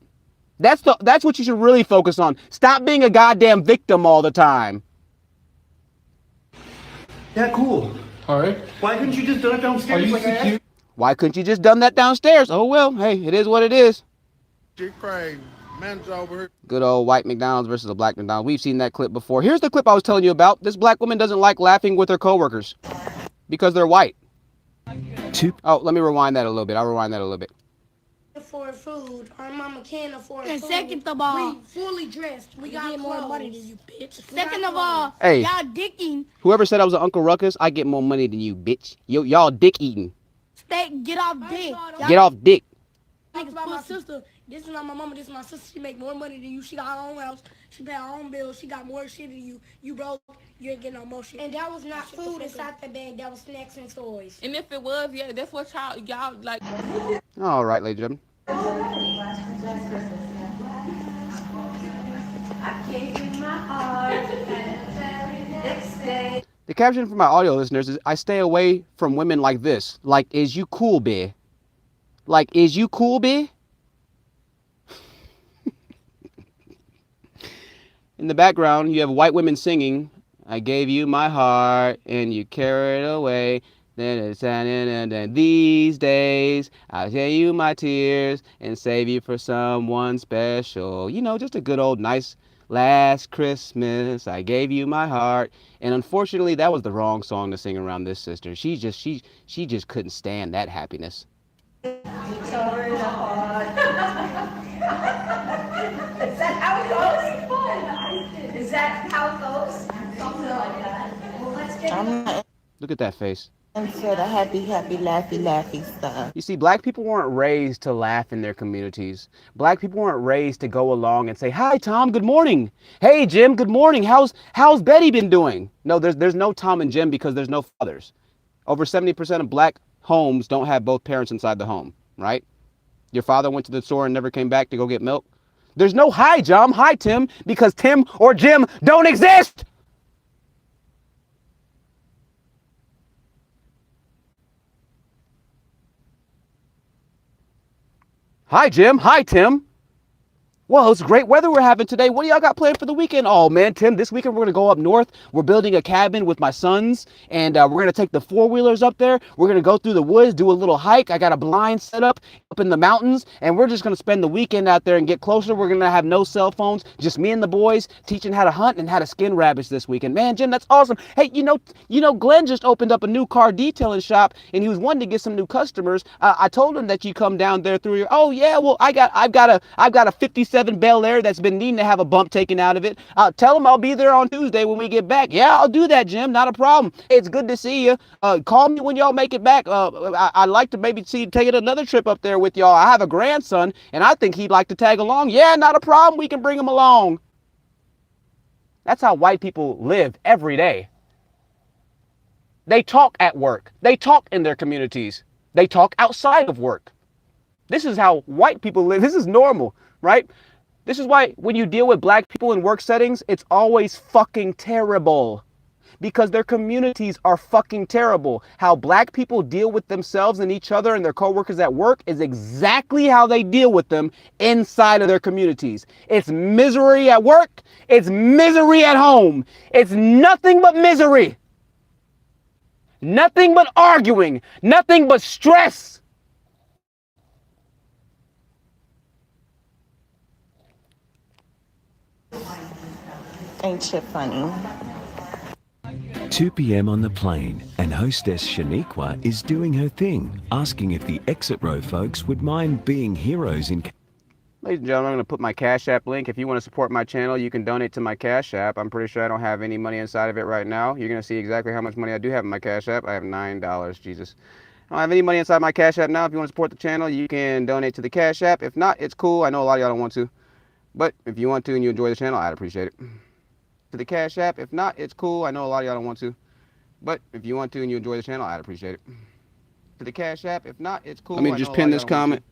That's what you should really focus on. Stop being a goddamn victim all the time. Yeah, cool. All right. Why couldn't you just done it downstairs like I asked? Why couldn't you just done that downstairs? Oh, well, hey, it is what it is. Good old white McDonald's versus a black McDonald's. We've seen that clip before. Here's the clip I was telling you about. This black woman doesn't like laughing with her coworkers because they're white. Oh, let me rewind that a little bit. I'll rewind that a little bit. Afford food. Our mama can't afford And food. second of all, we fully dressed. We got more clothes. money than you, bitch. We Second got of all, Hey. y'all dicking. Whoever said I was an Uncle Ruckus, I get more money than you, bitch. Y'all dick eating. Get off dick. Get off dick. Niggas about my sister. This is not my mama. This is my sister. She make more money than you. She got her own house. She pay her own bills. She got more shit than you. You broke. You ain't getting no more shit. And that was not food inside the bag. That was snacks and toys. And if it was, yeah, that's what y'all like. All right, ladies and gentlemen. The caption for my audio listeners is, I stay away from women like this. Like, is you cool, bae? Like, is you cool, bae? In the background, you have white women singing, I gave you my heart and you carried it away. Then these days, I'll tell you my tears and save you for someone special. You know, just a good old nice last Christmas, I gave you my heart. And unfortunately, that was the wrong song to sing around this sister. She just couldn't stand that happiness. Is that how it goes? Is that how it goes? Something like that. Well, let's get Look at that face. into the happy, laughy stuff. You see, black people weren't raised to laugh in their communities. Black people weren't raised to go along and say, hi, Tom, good morning. Hey, Jim, good morning. How's Betty been doing? No, there's no Tom and Jim because there's no fathers. Over 70% of black homes don't have both parents inside the home, right? Your father went to the store and never came back to go get milk. There's no hi, John, hi, Tim, because Tim or Jim don't exist. Hi, Jim. Hi, Tim. Well, it's great weather we're having today. What do y'all got planned for the weekend? Oh, man, Tim, this weekend we're going to go up north. We're building a cabin with my sons, and we're going to take the four-wheelers up there. We're going to go through the woods, do a little hike. I got a blind set up in the mountains, and we're just going to spend the weekend out there and get closer. We're going to have no cell phones, just me and the boys teaching how to hunt and how to skin rabbits this weekend. Man, Jim, that's awesome. Hey, you know, Glenn just opened up a new car detailing shop, and he was wanting to get some new customers. I told him that you come down there through your, oh, yeah, well, I've got a 57 Bel Air that's been needing to have a bump taken out of it. Tell him I'll be there on Tuesday when we get back. Yeah, I'll do that, Jim. Not a problem. It's good to see you. Call me when y'all make it back. I'd like to maybe take another trip up there with y'all. I have a grandson, and I think he'd like to tag along. Yeah, not a problem. We can bring him along. That's how white people live every day. They talk at work. They talk in their communities. They talk outside of work. This is how white people live. This is normal, right? This is why when you deal with black people in work settings, it's always fucking terrible. Because their communities are fucking terrible. How black people deal with themselves and each other and their coworkers at work is exactly how they deal with them inside of their communities. It's misery at work. It's misery at home. It's nothing but misery. Nothing but arguing. Nothing but stress. Ain't shit funny. 2 p.m. on the plane, and hostess Shaniqua is doing her thing, asking if the exit row folks would mind being heroes in... Ladies and gentlemen, I'm going to put my Cash App link. If you want to support my channel, you can donate to my Cash App. I'm pretty sure I don't have any money inside of it right now. You're going to see exactly how much money I do have in my Cash App. I have $9, Jesus. I don't have any money inside my Cash App now. If you want to support the channel, you can donate to the Cash App. If not, it's cool. I know a lot of y'all don't want to. But if you want to and you enjoy the channel, I'd appreciate it. To the Cash App. If not, it's cool. I know a lot of y'all don't want to. But if you want to and you enjoy the channel, I'd appreciate it. To the Cash App. If not, it's cool. Let me just pin this comment.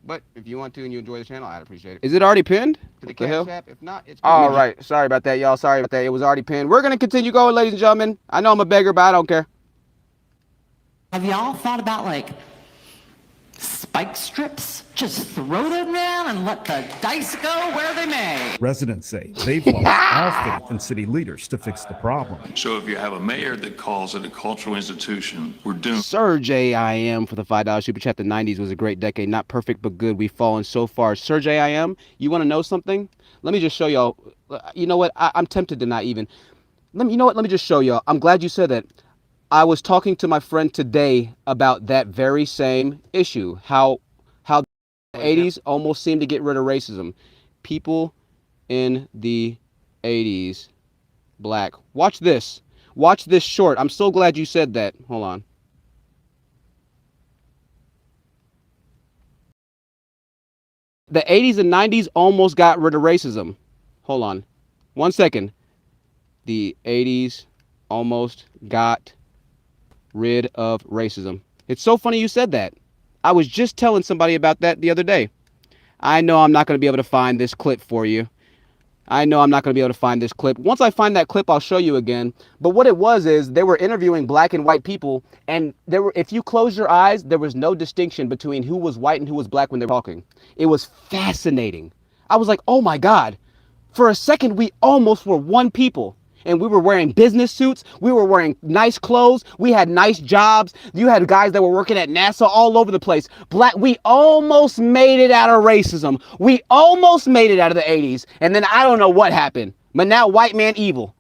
But if you want to and you enjoy the channel, I'd appreciate it. Is it already pinned? To the Cash App. If not, it's cool. All right. Sorry about that, y'all. Sorry about that. It was already pinned. We're going to continue going, ladies and gentlemen. I know I'm a beggar, but I don't care. Have y'all thought about, like, spike strips? Just throw them down and let the dice go where they may. Residents say they've lost all faith in city leaders to fix the problem. So if you have a mayor that calls it a cultural institution, we're doomed. Serge AIM for the $5 super chat. The 90s was a great decade. Not perfect, but good. We've fallen so far. Serge AIM, you want to know something? Let me just show y'all. You know what? I'm tempted to not even. You know what? Let me just show y'all. I'm glad you said that. I was talking to my friend today about that very same issue. How the 80s almost seemed to get rid of racism. People in the 80s, black. Watch this. Watch this short. I'm so glad you said that. Hold on. The 80s and 90s almost got rid of racism. Hold on. 1 second. The 80s almost got rid of racism. It's so funny you said that. I was just telling somebody about that the other day. I know I'm not going to be able to find this clip for you. I know I'm not going to be able to find this clip. Once I find that clip, I'll show you again. But what it was is they were interviewing black and white people, and if you close your eyes, there was no distinction between who was white and who was black when they were talking. It was fascinating. I was like, oh my God. For a second, we almost were one people. And we were wearing business suits. We were wearing nice clothes. We had nice jobs. You had guys that were working at NASA all over the place. We almost made it out of racism. We almost made it out of the 80s. And then I don't know what happened. But now white man evil.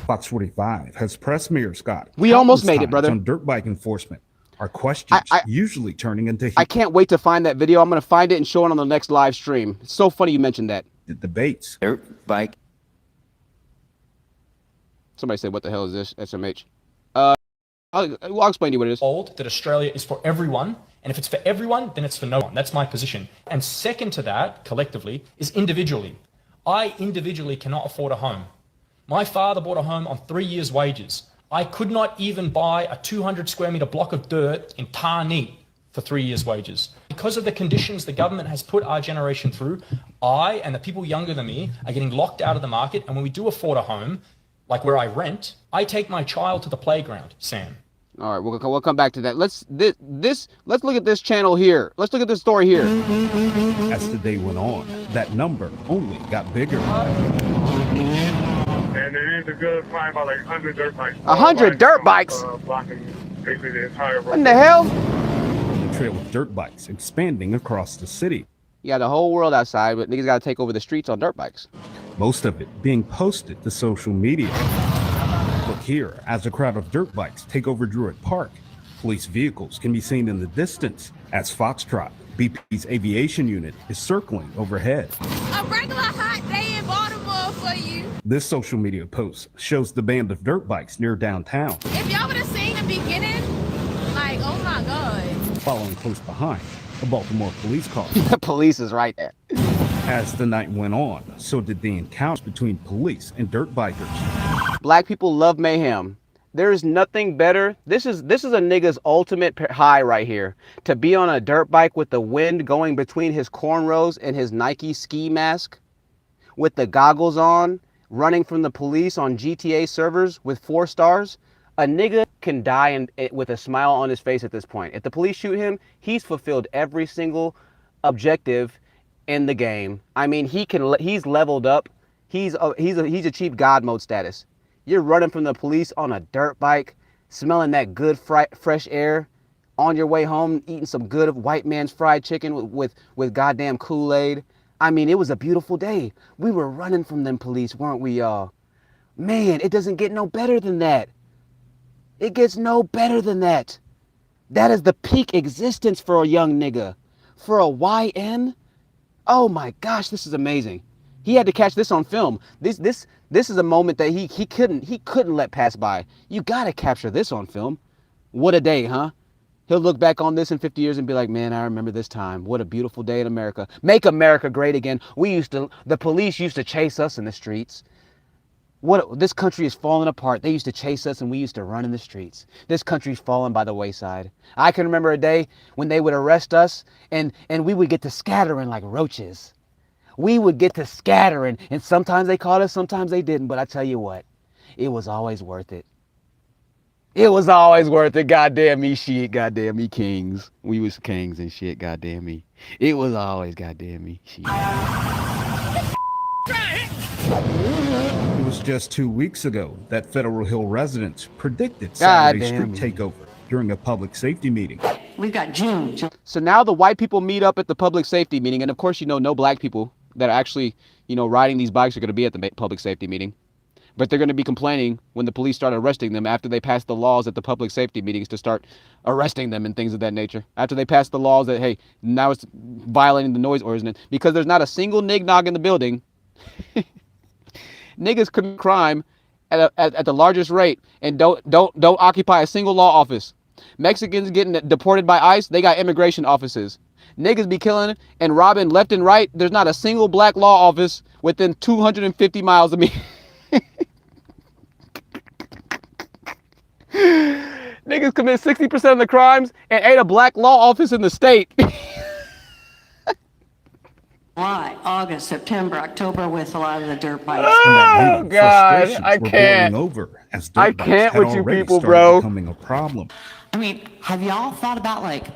Fox 45 has pressed Mayor Scott. We almost made it, brother. On dirt bike enforcement. Our questions usually turning into... I can't wait to find that video. I'm going to find it and show it on the next live stream. It's so funny you mentioned that. The debates. Dirt bike. Somebody said, what the hell is this, SMH? I'll explain to you what it is. Old that Australia is for everyone, and if it's for everyone, then it's for no one. That's my position. And second to that, collectively, is individually. I individually cannot afford a home. My father bought a home on 3 years' wages. I could not even buy a 200 square meter block of dirt in Tarneit for 3 years' wages. Because of the conditions the government has put our generation through, I and the people younger than me are getting locked out of the market, and when we do afford a home, like where I rent, I take my child to the playground, Sam. All right, we'll come back to that. Let's look at this channel here. Let's look at this story here. As the day went on, that number only got bigger. And it is a good find by like 100 dirt bikes. 100 dirt bikes? Blocking basically the entire road. What in the hell? The trail of dirt bikes expanding across the city. You got the whole world outside, but niggas got to take over the streets on dirt bikes. Most of it being posted to social media. Look here, as a crowd of dirt bikes take over Druid Park, police vehicles can be seen in the distance as Foxtrot, BP's aviation unit, is circling overhead. A regular hot day in Baltimore for you. This social media post shows the band of dirt bikes near downtown. If y'all would have seen the beginning, like, oh my God. Following close behind, a Baltimore police car. The police is right there. As the night went on, so did the encounters between police and dirt bikers. Black people love mayhem. There is nothing better. This is a nigga's ultimate high right here. To be on a dirt bike with the wind going between his cornrows and his Nike ski mask, with the goggles on, running from the police on GTA servers with 4 stars. A nigga can die with a smile on his face at this point. If the police shoot him, he's fulfilled every single objective in the game. I mean, he's leveled up. He's achieved God mode status. You're running from the police on a dirt bike, smelling that good fresh air, on your way home, eating some good white man's fried chicken with goddamn Kool-Aid. I mean, it was a beautiful day. We were running from them police, weren't we, y'all? Man, it doesn't get no better than that. It gets no better than that. That is the peak existence for a young nigga. For a YN? Oh my gosh, this is amazing. He had to catch this on film. This is a moment that he couldn't let pass by. You gotta capture this on film. What a day, huh? He'll look back on this in 50 years and be like, man, I remember this time. What a beautiful day in America. Make America great again. The police used to chase us in the streets. This country is falling apart. They used to chase us and we used to run in the streets. This country's fallen by the wayside. I can remember a day when they would arrest us and we would get to scattering like roaches. We would get to scattering, and sometimes they caught us, sometimes they didn't. But I tell you what, it was always worth it. It was always worth it. Goddamn me, shit. Goddamn me, kings. We was kings and shit. Goddamn me. It was always goddamn me, shit. It was just 2 weeks ago that Federal Hill residents predicted Saturday's street takeover during a public safety meeting. We've got June. So now the white people meet up at the public safety meeting, and of course, no black people that are actually, riding these bikes are going to be at the public safety meeting. But they're going to be complaining when the police start arresting them after they pass the laws at the public safety meetings to start arresting them and things of that nature. After they pass the laws that, hey, now it's violating the noise ordinance. Because there's not a single nig-nog in the building. Niggas commit crime at the largest rate and don't occupy a single law office. Mexicans getting deported by ICE, they got immigration offices. Niggas be killing and robbing left and right. There's not a single black law office within 250 miles of me. Niggas commit 60% of the crimes and ain't a black law office in the state. July, August, September, October with a lot of the dirt bikes. Oh God, I can't. I can't with you people, bro. Becoming a problem. I mean, have y'all thought about like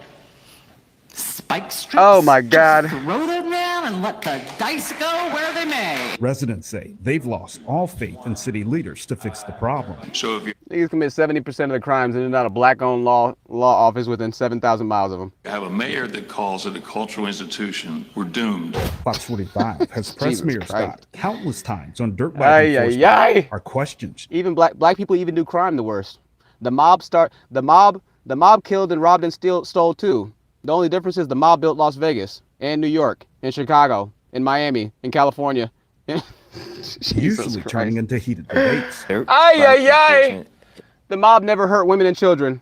spike strips? Oh my God. Just throw them down and let the dice go where they may. Residents say they've lost all faith in city leaders to fix the problem. So if you Niggas commit 70% of the crimes and there's not a black-owned law office within 7,000 miles of them. have a mayor that calls it a cultural institution, we're doomed. Fox 45 has pressed Jesus Mayor Christ. Scott countless times on dirt bike enforcement. Are questions. Even black people even do crime the worst. The mob killed and robbed and stole too. The only difference is the mob built Las Vegas and New York and Chicago and Miami and California. Usually turning into heated debates. The mob never hurt women and children.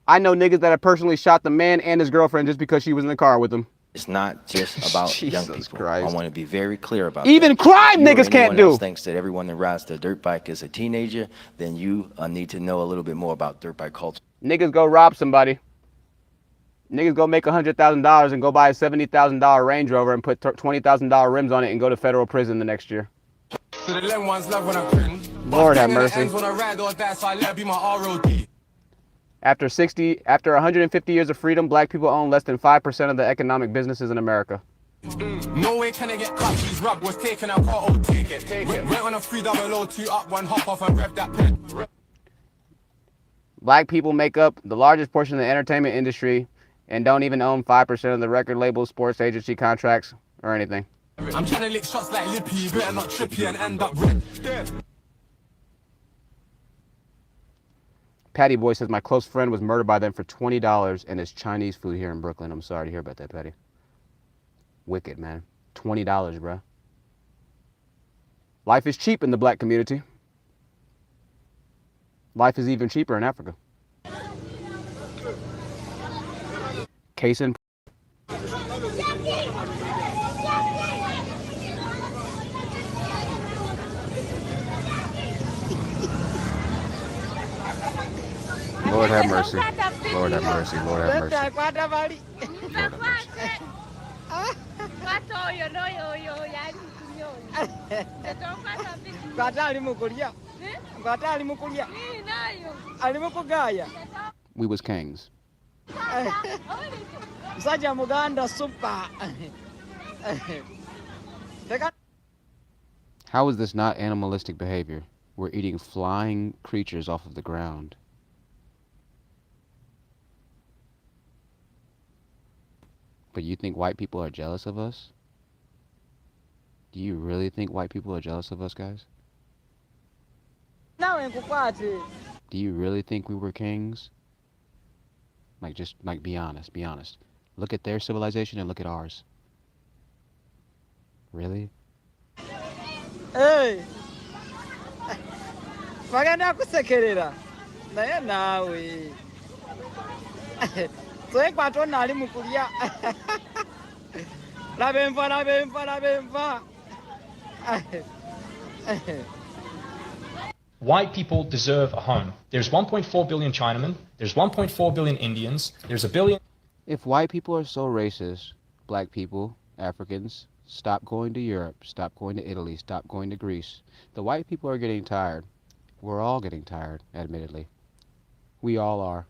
I know niggas that have personally shot the man and his girlfriend just because she was in the car with him. It's not just about young people. Christ. I want to be very clear about even that. crime If you or niggas can't anyone do. else thinks that everyone that rides their dirt bike is a teenager, then you need to know a little bit more about dirt bike culture. Niggas go rob somebody. Niggas go make $100,000 and go buy a $70,000 Range Rover and put $20,000 rims on it and go to federal prison the next year. Lord have mercy. After 150 years of freedom, black people own less than 5% of the economic businesses in America. No way can I get caught. These rug was taken out. Oh, take it. Went on a 3002 up one, hop off and rev that pen. Black people make up the largest portion of the entertainment industry and don't even own 5% of the record labels, sports agency contracts, or anything. I'm trying to lick shots like Lippy, better not trippy and end up red. Patty Boy says my close friend was murdered by them for $20 and it's Chinese food here in Brooklyn. I'm sorry to hear about that, Patty. Wicked, man. $20, bro. Life is cheap in the black community. Life is even cheaper in Africa. Case in Lord have mercy. Lord have mercy. Lord have mercy. Lord have mercy. We was kings. How is this not animalistic behavior? We're eating flying creatures off of the ground. But you think white people are jealous of us? Do you really think white people are jealous of us, guys? Do you really think we were kings? Be honest, be honest. Look at their civilization and look at ours. Really? Hey! Magana kusekerera. Naye nawe. Soe kwato nali mukulia. Labemva. White people deserve a home. There's 1.4 billion Chinamen. There's 1.4 billion Indians. There's a billion. If white people are so racist, black people, Africans, stop going to Europe, stop going to Italy, stop going to Greece. The white people are getting tired. We're all getting tired, admittedly. We all are.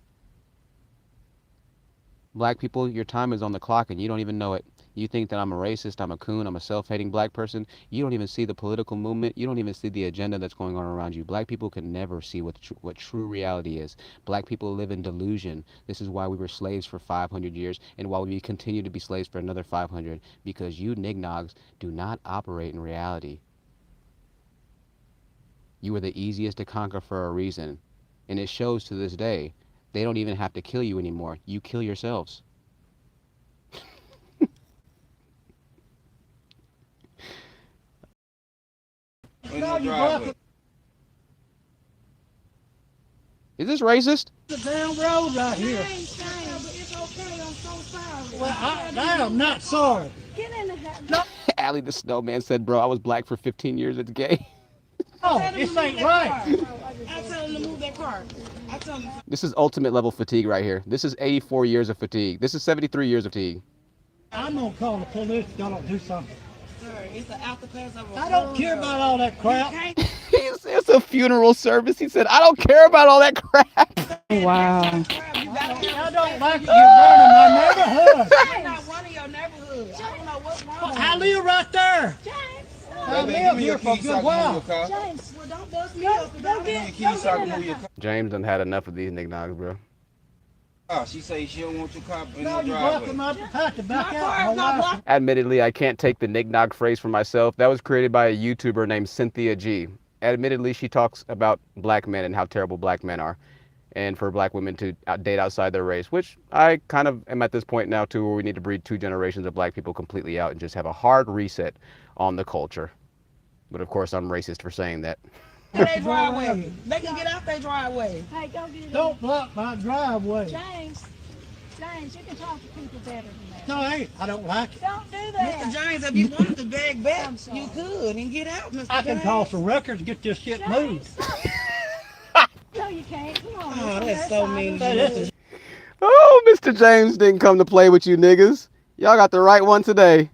Black people, your time is on the clock and you don't even know it. You think that I'm a racist, I'm a coon, I'm a self-hating black person. You don't even see the political movement. You don't even see the agenda that's going on around you. Black people can never see what true reality is. Black people live in delusion. This is why we were slaves for 500 years and why we continue to be slaves for another 500. Because you nignogs do not operate in reality. You were the easiest to conquer for a reason. And it shows to this day. They don't even have to kill you anymore. You kill yourselves. Is this racist? The damn road right here. Well, I am not sorry. Get in the house. No. Allie the Snowman said, bro, I was black for 15 years. It's gay. Oh, this ain't right. I tell him to move that car. I tell him. This is ultimate level fatigue right here. This is 84 years of fatigue. This is 73 years of fatigue. I'm going to call the police if y'all don't do something. Sir, it's an after pass of a I don't care about all that crap. It's a funeral service. He said, I don't care about all that crap. Wow. I don't like you running my neighborhood. I'm not running your neighborhood. I don't know what's wrong. I live right there. I live here for a good while. James, well, don't bust me up. James done had enough of these nignogs, bro. Oh, she say she don't want your car in No, the you driveway. block him out the path to back out. Admittedly, I can't take the nignog phrase for myself. That was created by a YouTuber named Cynthia G. Admittedly, she talks about black men and how terrible black men are, and for black women to date outside their race, which I kind of am at this point now too, where we need to breed 2 generations of black people completely out and just have a hard reset on the culture. But of course, I'm racist for saying that. Their driveway. They can get out their driveway. Hey, go get it. Don't block my driveway. James, you can talk to people better than that. No, I don't like it. Don't do that. Mr. James, if you wanted to beg back, you could and get out, Mr. I can James. call for records, get this shit moved. No, you can't. Come on. Oh, that's so mean. Oh, Mr. James didn't come to play with you niggas. Y'all got the right one today.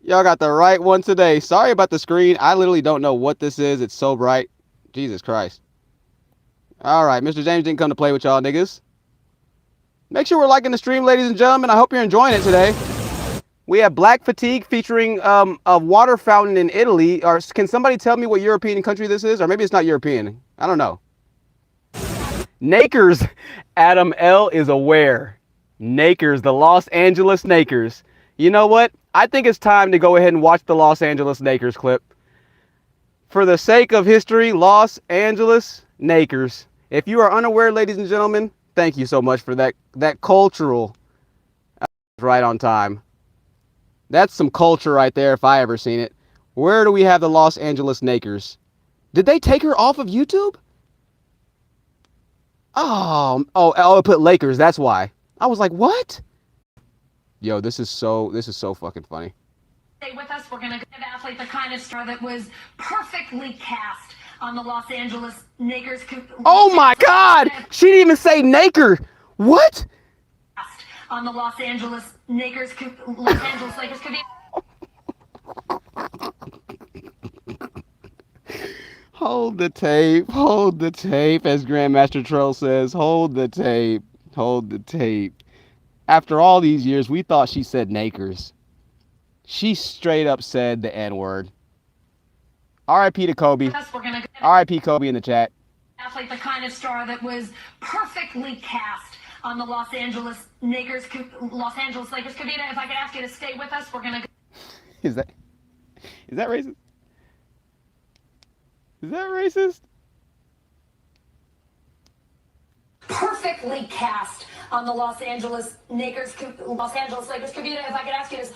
Y'all got the right one today. Sorry about the screen. I literally don't know what this is. It's so bright. Jesus Christ. All right, Mr. James didn't come to play with y'all niggas. Make sure we're liking the stream, ladies and gentlemen. I hope you're enjoying it today. We have Black Fatigue featuring a water fountain in Italy. Or can somebody tell me what European country this is? Or maybe it's not European. I don't know. Nakers. Adam L. is aware. Nakers, the Los Angeles Nakers. You know what? I think it's time to go ahead and watch the Los Angeles Nakers clip. For the sake of history, Los Angeles Nakers. If you are unaware, ladies and gentlemen, thank you so much for that cultural right on time. That's some culture right there if I ever seen it. Where do we have the Los Angeles Nakers? Did they take her off of YouTube? Oh, I put Lakers, that's why. I was like, what? Yo, this is so fucking funny. Stay with us. We're going to give athlete the kind of star that was perfectly cast on the Los Angeles Lakers. Oh my God! She didn't even say Naker. What? On the Los Angeles Lakers could be. Hold the tape, as Grandmaster Troll says. Hold the tape. After all these years, we thought she said Nakers. She straight up said the N-word. R.I.P. to Kobe. R.I.P. Kobe in the chat. Athlete, the kind of star that was perfectly cast on the Los Angeles Lakers. Kavita, if I could ask you to stay with us, we're going to. Is that racist? Is that racist? Perfectly cast on the Los Angeles Lakers. Kavita, if I could ask you this,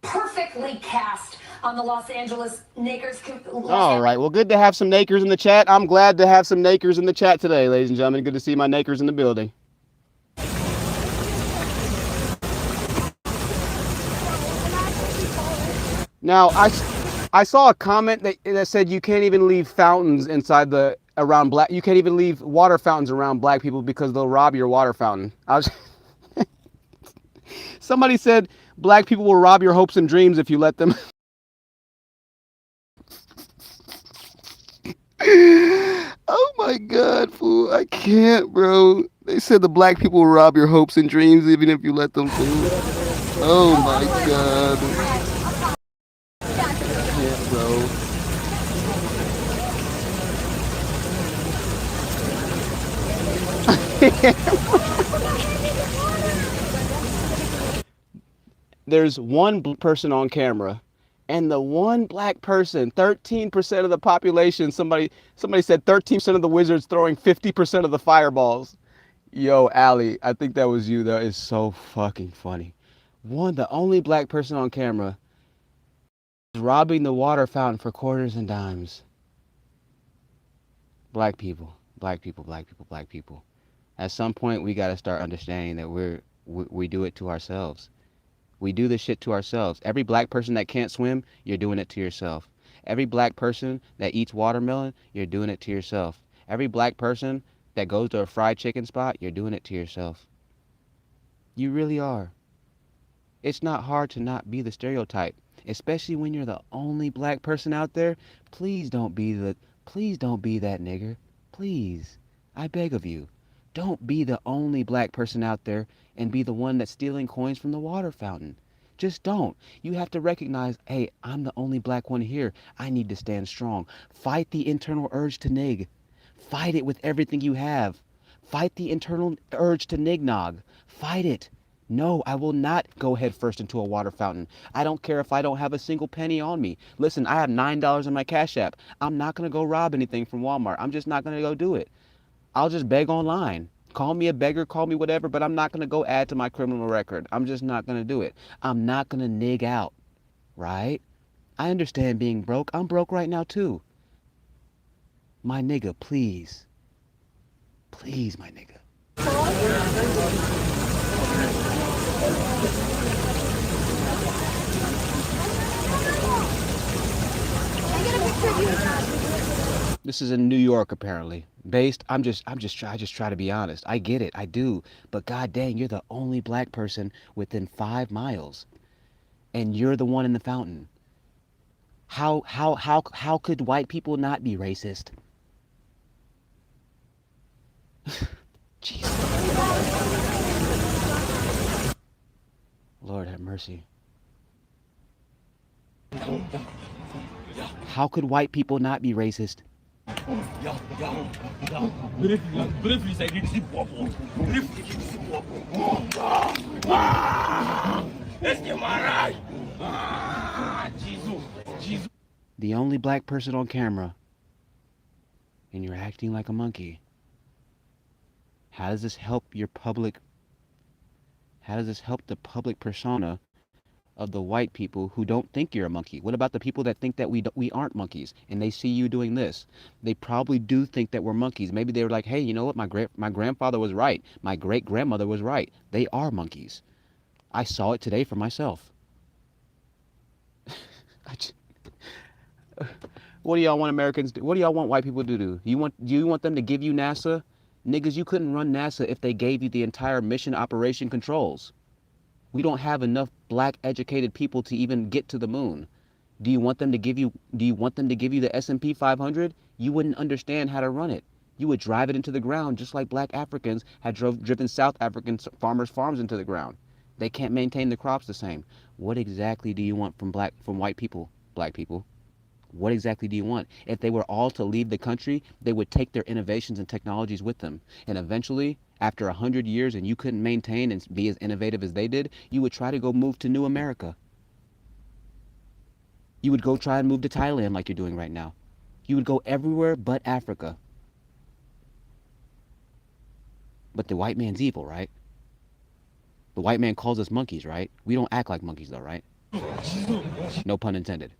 perfectly cast on the Los Angeles Lakers. All right. Well, good to have some Nakers in the chat. I'm glad to have some Nakers in the chat today, ladies and gentlemen. Good to see my Nakers in the building. Now, I saw a comment that said you can't even leave fountains inside around black. You can't even leave water fountains around black people because they'll rob your water fountain. Somebody said black people will rob your hopes and dreams if you let them. Oh my God, fool. I can't, bro. They said the black people will rob your hopes and dreams even if you let them, fool. Oh my God. I can't, bro. There's one person on camera, and the one black person, 13% of the population, somebody said 13% of the wizards throwing 50% of the fireballs. Yo, Allie, I think that was you. That is so fucking funny. The only black person on camera is robbing the water fountain for quarters and dimes. Black people. At some point, we got to start understanding that we do it to ourselves. We do this shit to ourselves. Every black person that can't swim, you're doing it to yourself. Every black person that eats watermelon, you're doing it to yourself. Every black person that goes to a fried chicken spot, you're doing it to yourself. You really are. It's not hard to not be the stereotype, especially when you're the only black person out there. Please don't be that nigger. Please. I beg of you. Don't be the only black person out there and be the one that's stealing coins from the water fountain. Just don't. You have to recognize, hey, I'm the only black one here. I need to stand strong. Fight the internal urge to nig. Fight it with everything you have. Fight the internal urge to nignog. Fight it. No, I will not go head first into a water fountain. I don't care if I don't have a single penny on me. Listen, I have $9 in my Cash App. I'm not going to go rob anything from Walmart. I'm just not going to go do it. I'll just beg online. Call me a beggar, call me whatever, but I'm not going to go add to my criminal record. I'm just not going to do it. I'm not going to nig out, right? I understand being broke. I'm broke right now, too. My nigga, please. Please, my nigga. This is in New York, apparently. I just try to be honest. I get it, I do. But god dang, you're the only black person within 5 miles, and you're the one in the fountain. How could white people not be racist? Jesus. mercy. How could white people not be racist? The only black person on camera, and you're acting like a monkey. How does this help your public? How does this help the public persona of the white people who don't think you're a monkey? What about the people that think that we aren't monkeys and they see you doing this? They probably do think that we're monkeys. Maybe they were like, hey, you know what? My grandfather was right. My great grandmother was right. They are monkeys. I saw it today for myself. What do y'all want Americans to do? What do y'all want white people to do? Do you want them to give you NASA? Niggas, you couldn't run NASA if they gave you the entire mission operation controls. We don't have enough black educated people to even get to the moon. Do you want them to give you the S&P 500? You wouldn't understand how to run it. You would drive it into the ground just like black Africans had driven South African farmers' farms into the ground. They can't maintain the crops the same. What exactly do you want from white people, black people? What exactly do you want? If they were all to leave the country, they would take their innovations and technologies with them. And eventually, after 100 years and you couldn't maintain and be as innovative as they did, you would try to go move to New America. You would go try and move to Thailand like you're doing right now. You would go everywhere but Africa. But the white man's evil, right? The white man calls us monkeys, right? We don't act like monkeys though, right? No pun intended.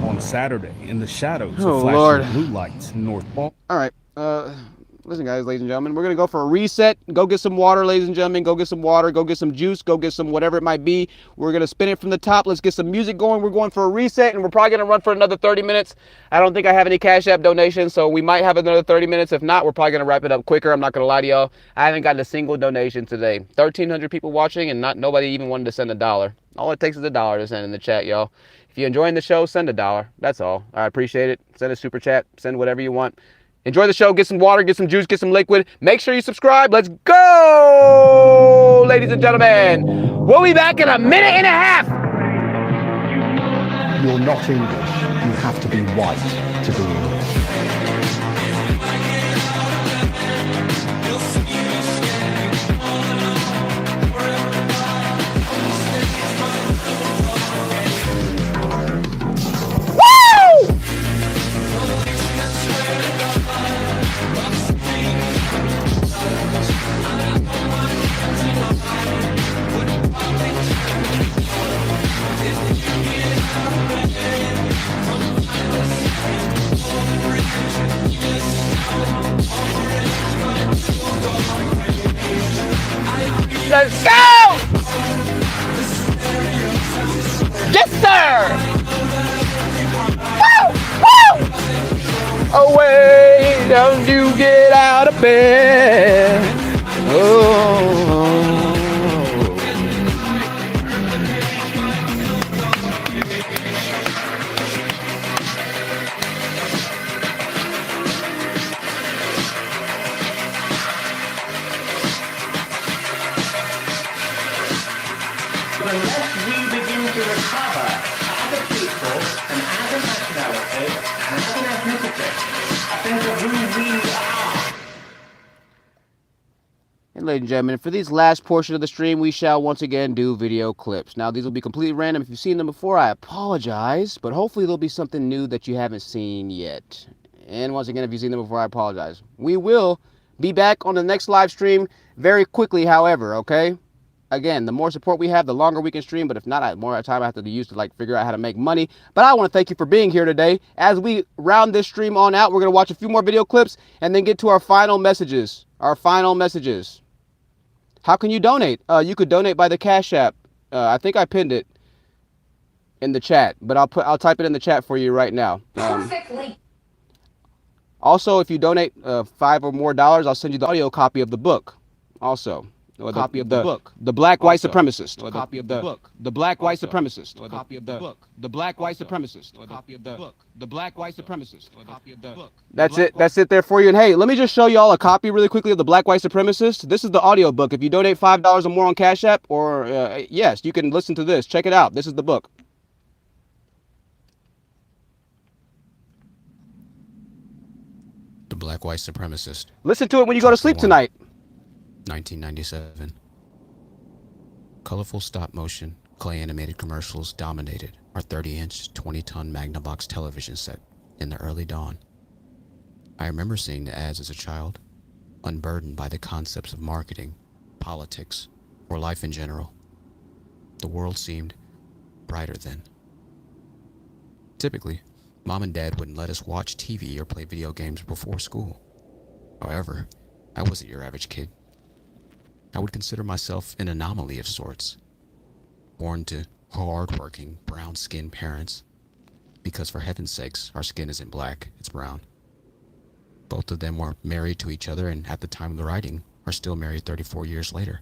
On Saturday, in the shadows Oh, of flashing Lord. blue lights in North Ball. All right. Listen, guys, ladies and gentlemen, we're going to go for a reset. Go get some water, ladies and gentlemen. Go get some water. Go get some juice. Go get some whatever it might be. We're going to spin it from the top. Let's get some music going. We're going for a reset, and we're probably going to run for another 30 minutes. I don't think I have any Cash App donations, so we might have another 30 minutes. If not, we're probably going to wrap it up quicker. I'm not going to lie to y'all. I haven't gotten a single donation today. 1,300 people watching, and nobody even wanted to send $1. All it takes is $1 to send in the chat, y'all. If you're enjoying the show, send $1. That's all. I appreciate it. Send a super chat. Send whatever you want. Enjoy the show. Get some water, get some juice, get some liquid. Make sure you subscribe. Let's go, ladies and gentlemen. We'll be back in a minute and a half. You're not English. You have to be white to be English. Let's go! Yes, sir! Woo! Woo! Away, don't you get out of bed. Oh. Unless we begin to recover as a people and as a nationality and as an ethnicity, I think of who we are. And ladies and gentlemen, for these last portion of the stream, we shall once again do video clips. Now, these will be completely random. If you've seen them before, I apologize, but hopefully there'll be something new that you haven't seen yet. And once again, if you've seen them before, I apologize. We will be back on the next live stream very quickly, however, okay? Again, the more support we have, the longer we can stream, but if not, the more time I have to use to figure out how to make money. But I want to thank you for being here today. As we round this stream on out, we're going to watch a few more video clips and then get to our final messages. How can you donate? You could donate by the Cash App. I think I pinned it in the chat, but I'll type it in the chat for you right now. Perfectly. Also, if you donate $5 or more, I'll send you the audio copy of the book. Also, or the copy of the book, the black white supremacist, or the copy of the book, the black white supremacist, or the copy of the book, the black white supremacist, or the copy of the book, the black white supremacist, or the copy of the book. That's it. That's it there for you. And hey, let me just show y'all a copy really quickly of the Black White Supremacist. This is the audio book. If you donate $5 or more on Cash App, or yes, you can listen to this. Check it out. This is the book. The Black White Supremacist. Listen to it when you go to sleep tonight. 1997. Colorful stop-motion, clay-animated commercials dominated our 30-inch, 20-ton Magnavox television set in the early dawn. I remember seeing the ads as a child, unburdened by the concepts of marketing, politics, or life in general. The world seemed brighter then. Typically, Mom and Dad wouldn't let us watch TV or play video games before school. However, I wasn't your average kid. I would consider myself an anomaly of sorts, born to hard-working, brown-skinned parents, because for heaven's sakes, our skin isn't black, it's brown. Both of them were married to each other, and at the time of the writing, are still married 34 years later.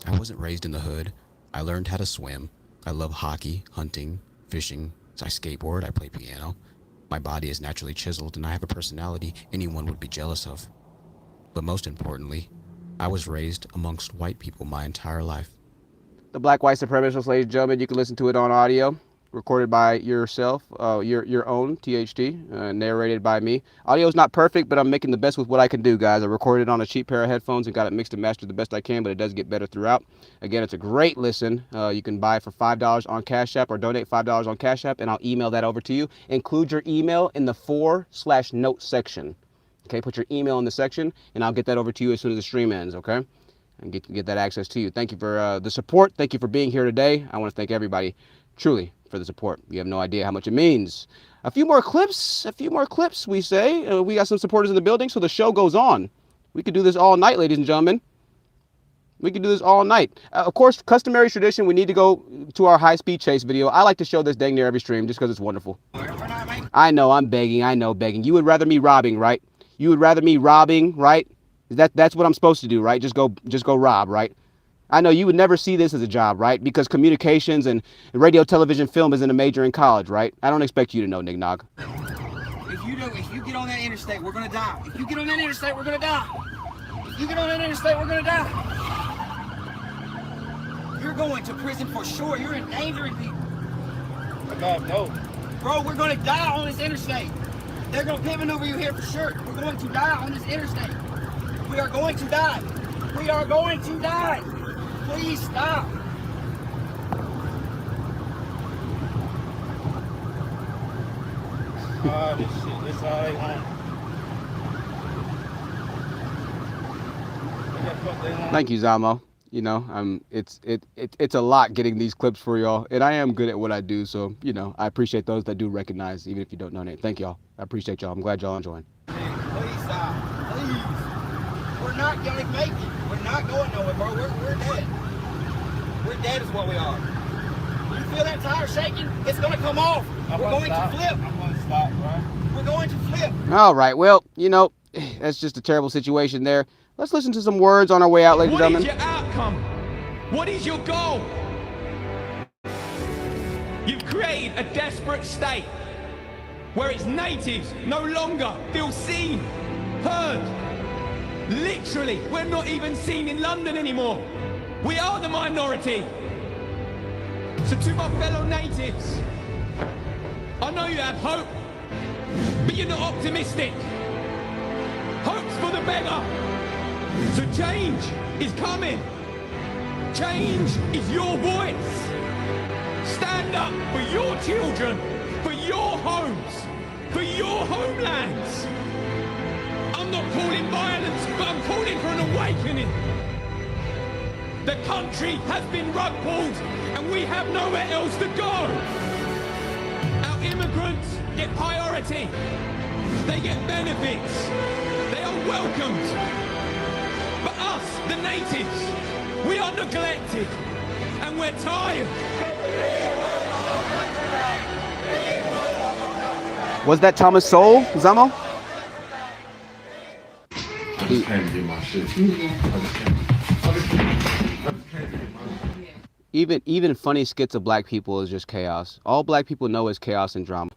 I wasn't raised in the hood. I learned how to swim. I love hockey, hunting, fishing. I skateboard, I play piano. My body is naturally chiseled, and I have a personality anyone would be jealous of. But most importantly, I was raised amongst white people my entire life. The Black White Supremacist, ladies and gentlemen, you can listen to it on audio, recorded by yourself, your own THT, narrated by me. Audio is not perfect, but I'm making the best with what I can do, guys. I recorded it on a cheap pair of headphones and got it mixed and mastered the best I can, but it does get better throughout. Again, it's a great listen. You can buy it for $5 on Cash App or donate $5 on Cash App, and I'll email that over to you. Include your email in the /note section. Okay, put your email in the section, and I'll get that over to you as soon as the stream ends, okay? And get that access to you. Thank you for the support. Thank you for being here today. I want to thank everybody, truly, for the support. You have no idea how much it means. A few more clips, we say. We got some supporters in the building, so the show goes on. We could do this all night, ladies and gentlemen. We could do this all night. Of course, customary tradition, we need to go to our high-speed chase video. I like to show this dang near every stream just because it's wonderful. I know, I'm begging. I know, begging. You would rather me robbing, right? You would rather me robbing, right? That's what I'm supposed to do, right? Just go rob, right? I know you would never see this as a job, right? Because communications and radio, television, film isn't a major in college, right? I don't expect you to know, Nig Nog. If you get on that interstate, we're gonna die. If you get on that interstate, we're gonna die. If you get on that interstate, we're gonna die. You're going to prison for sure. You're endangering people. No. Bro, we're gonna die on this interstate. They're gonna pivot over you here for sure. We're going to die on this interstate. We are going to die. We are going to die. Please stop. Oh, this shit, this all they want. Thank you, Zamo. You know, it's a lot getting these clips for y'all, and I am good at what I do. So, you know, I appreciate those that do recognize, even if you don't donate. Thank y'all. I appreciate y'all. I'm glad y'all enjoying. Please stop. Please. We're not gonna make it. We're not going nowhere, bro. We're dead. We're dead is what we are. You feel that tire shaking? It's gonna come off. We're going to flip. I'm gonna stop, bro. We're going to flip. All right. Well, you know, that's just a terrible situation there. Let's listen to some words on our way out, ladies and gentlemen. What is your outcome? What is your goal? You've created a desperate state where its natives no longer feel seen, heard. Literally, we're not even seen in London anymore. We are the minority. So to my fellow natives, I know you have hope, but you're not optimistic. Hope's for the beggar. So change is coming. Change is your voice. Stand up for your children, for your homes, for your homelands. I'm not calling violence, but I'm calling for an awakening. The country has been rug pulled, and we have nowhere else to go. Our immigrants get priority. They get benefits. They are welcomed. But us, the natives, we are neglected, and we're tired. Was that Thomas Sowell, Zamo? I just came to get my shit. I just came to get my Even funny skits of black people is just chaos. All black people know is chaos and drama,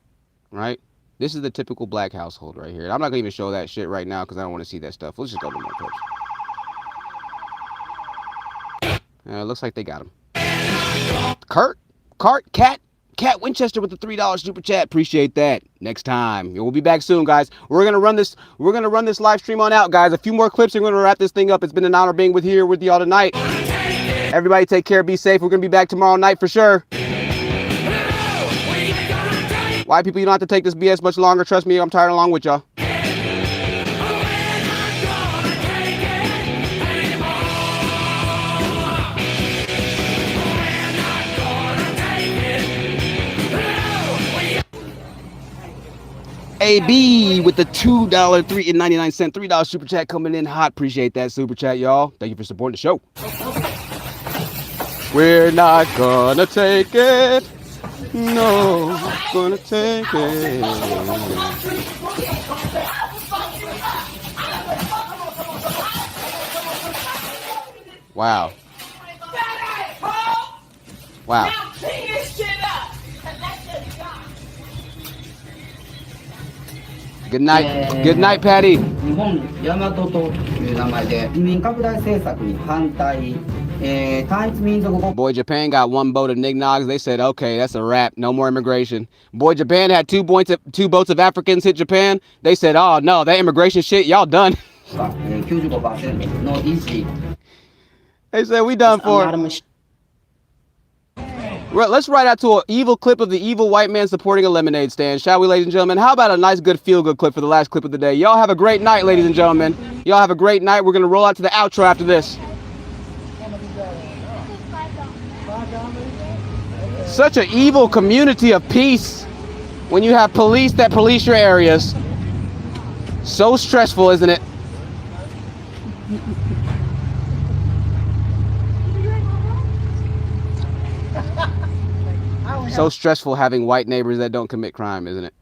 right? This is the typical black household right here. I'm not gonna even show that shit right now because I don't want to see that stuff. Let's just go to more clips. It looks like they got him. Cat Winchester with the $3 super chat. Appreciate that. Next time. We'll be back soon, guys. We're gonna run this live stream on out, guys. A few more clips and we're gonna wrap this thing up. It's been an honor being here with y'all tonight. Everybody take care, be safe. We're gonna be back tomorrow night for sure. White people, you don't have to take this BS much longer. Trust me, I'm tired along with y'all. AB with the $2.99 $3 super chat coming in hot. Appreciate that super chat, y'all. Thank you for supporting the show. We're not gonna take it. No, gonna take it. Wow. Wow. Good night. Good night, Patty. Boy, Japan got one boat of nignogs. They said, okay, that's a wrap. No more immigration. Boy, Japan had two boats of Africans hit Japan. They said, oh, no, that immigration shit, y'all done. They said, we done for. Let's ride out to an evil clip of the evil white man supporting a lemonade stand, shall we, ladies and gentlemen? How about a nice, good, feel-good clip for the last clip of the day? Y'all have a great night, ladies and gentlemen. Y'all have a great night. We're going to roll out to the outro after this. Such an evil community of peace when you have police that police your areas. So stressful, isn't it? So stressful having white neighbors that don't commit crime, isn't it?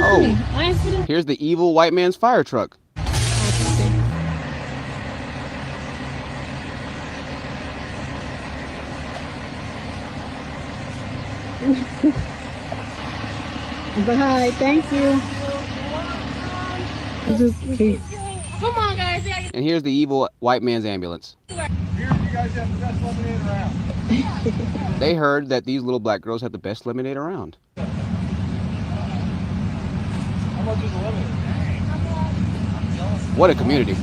Oh, here's the evil white man's fire truck. Bye, thank you. Come on, guys. And here's the evil white man's ambulance. Here, you guys have the best lemonade around. They heard that these little black girls have the best lemonade around. How much is the lemonade? What a community.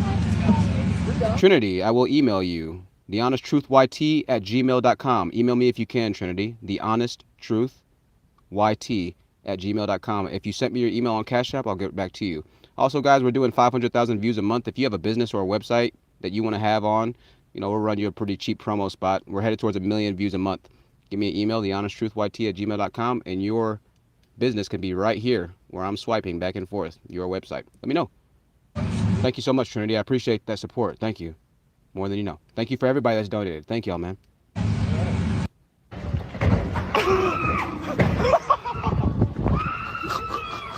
Trinity, I will email you. TheHonestTruthYT@gmail.com. Email me if you can, Trinity. TheHonestTruthYT@gmail.com. If you sent me your email on Cash App, I'll get it back to you. Also, guys, we're doing 500,000 views a month. If you have a business or a website that you want to have on, we'll run you a pretty cheap promo spot. We're headed towards 1 million views a month. Give me an email, TheHonestTruthYT@gmail.com, and your business can be right here where I'm swiping back and forth your website. Let me know. Thank you so much, Trinity. I appreciate that support. Thank you. More than you know. Thank you for everybody that's donated. Thank y'all, man.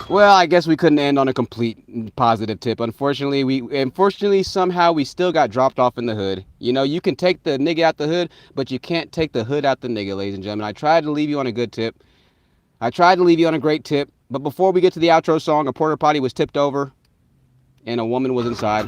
Well, I guess we couldn't end on a complete positive tip. Unfortunately, somehow we still got dropped off in the hood. You can take the nigga out the hood, but you can't take the hood out the nigga, ladies and gentlemen. I tried to leave you on a good tip. I tried to leave you on a great tip. But before we get to the outro song, a porta potty was tipped over and a woman was inside.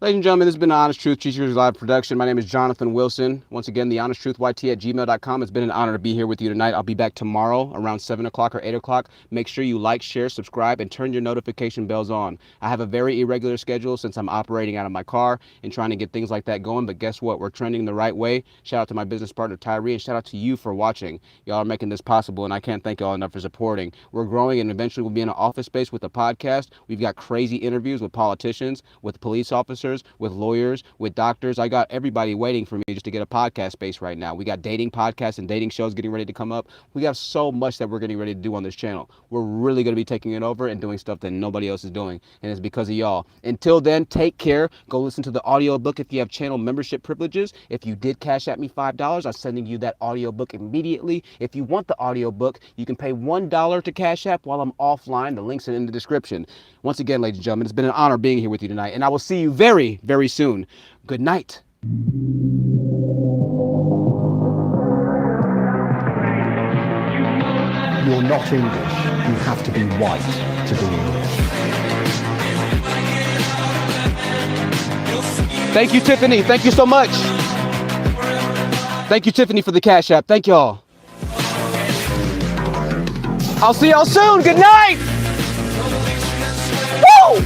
Ladies and gentlemen, this has been an Honest Truth Cheaters Live production. My name is Jonathan Wilson. Once again, TheHonestTruthYT@gmail.com. It's been an honor to be here with you tonight. I'll be back tomorrow around 7 o'clock or 8 o'clock. Make sure you like, share, subscribe, and turn your notification bells on. I have a very irregular schedule since I'm operating out of my car and trying to get things like that going. But guess what? We're trending the right way. Shout out to my business partner, Tyree, and shout out to you for watching. Y'all are making this possible, and I can't thank y'all enough for supporting. We're growing, and eventually we'll be in an office space with a podcast. We've got crazy interviews with politicians, with police officers, stars, with lawyers, with doctors. I got everybody waiting for me just to get a podcast space right now. We got dating podcasts and dating shows getting ready to come up. We have so much that we're getting ready to do on this channel. We're really going to be taking it over and doing stuff that nobody else is doing, and it's because of y'all. Until then, take care. Go listen to the audiobook if you have channel membership privileges. If you did cash at me $5, I'm sending you that audiobook immediately. If you want the audiobook, you can pay $1 to Cash App while I'm offline. The links are in the description. Once again, ladies and gentlemen, it's been an honor being here with you tonight, and I will see you very, very soon. Good night. You're not English. You have to be white to be English. Thank you, Tiffany. Thank you so much. Thank you, Tiffany, for the Cash App. Thank y'all. I'll see y'all soon. Good night. Woo!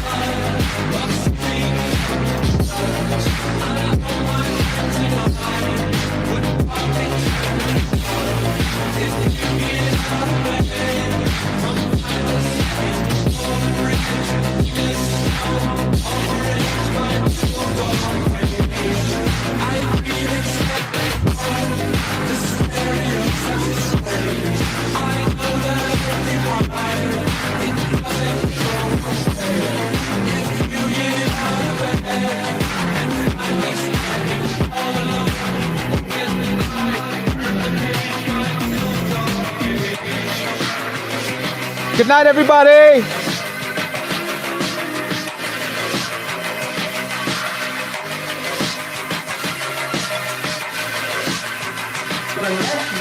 Good night, everybody. To the left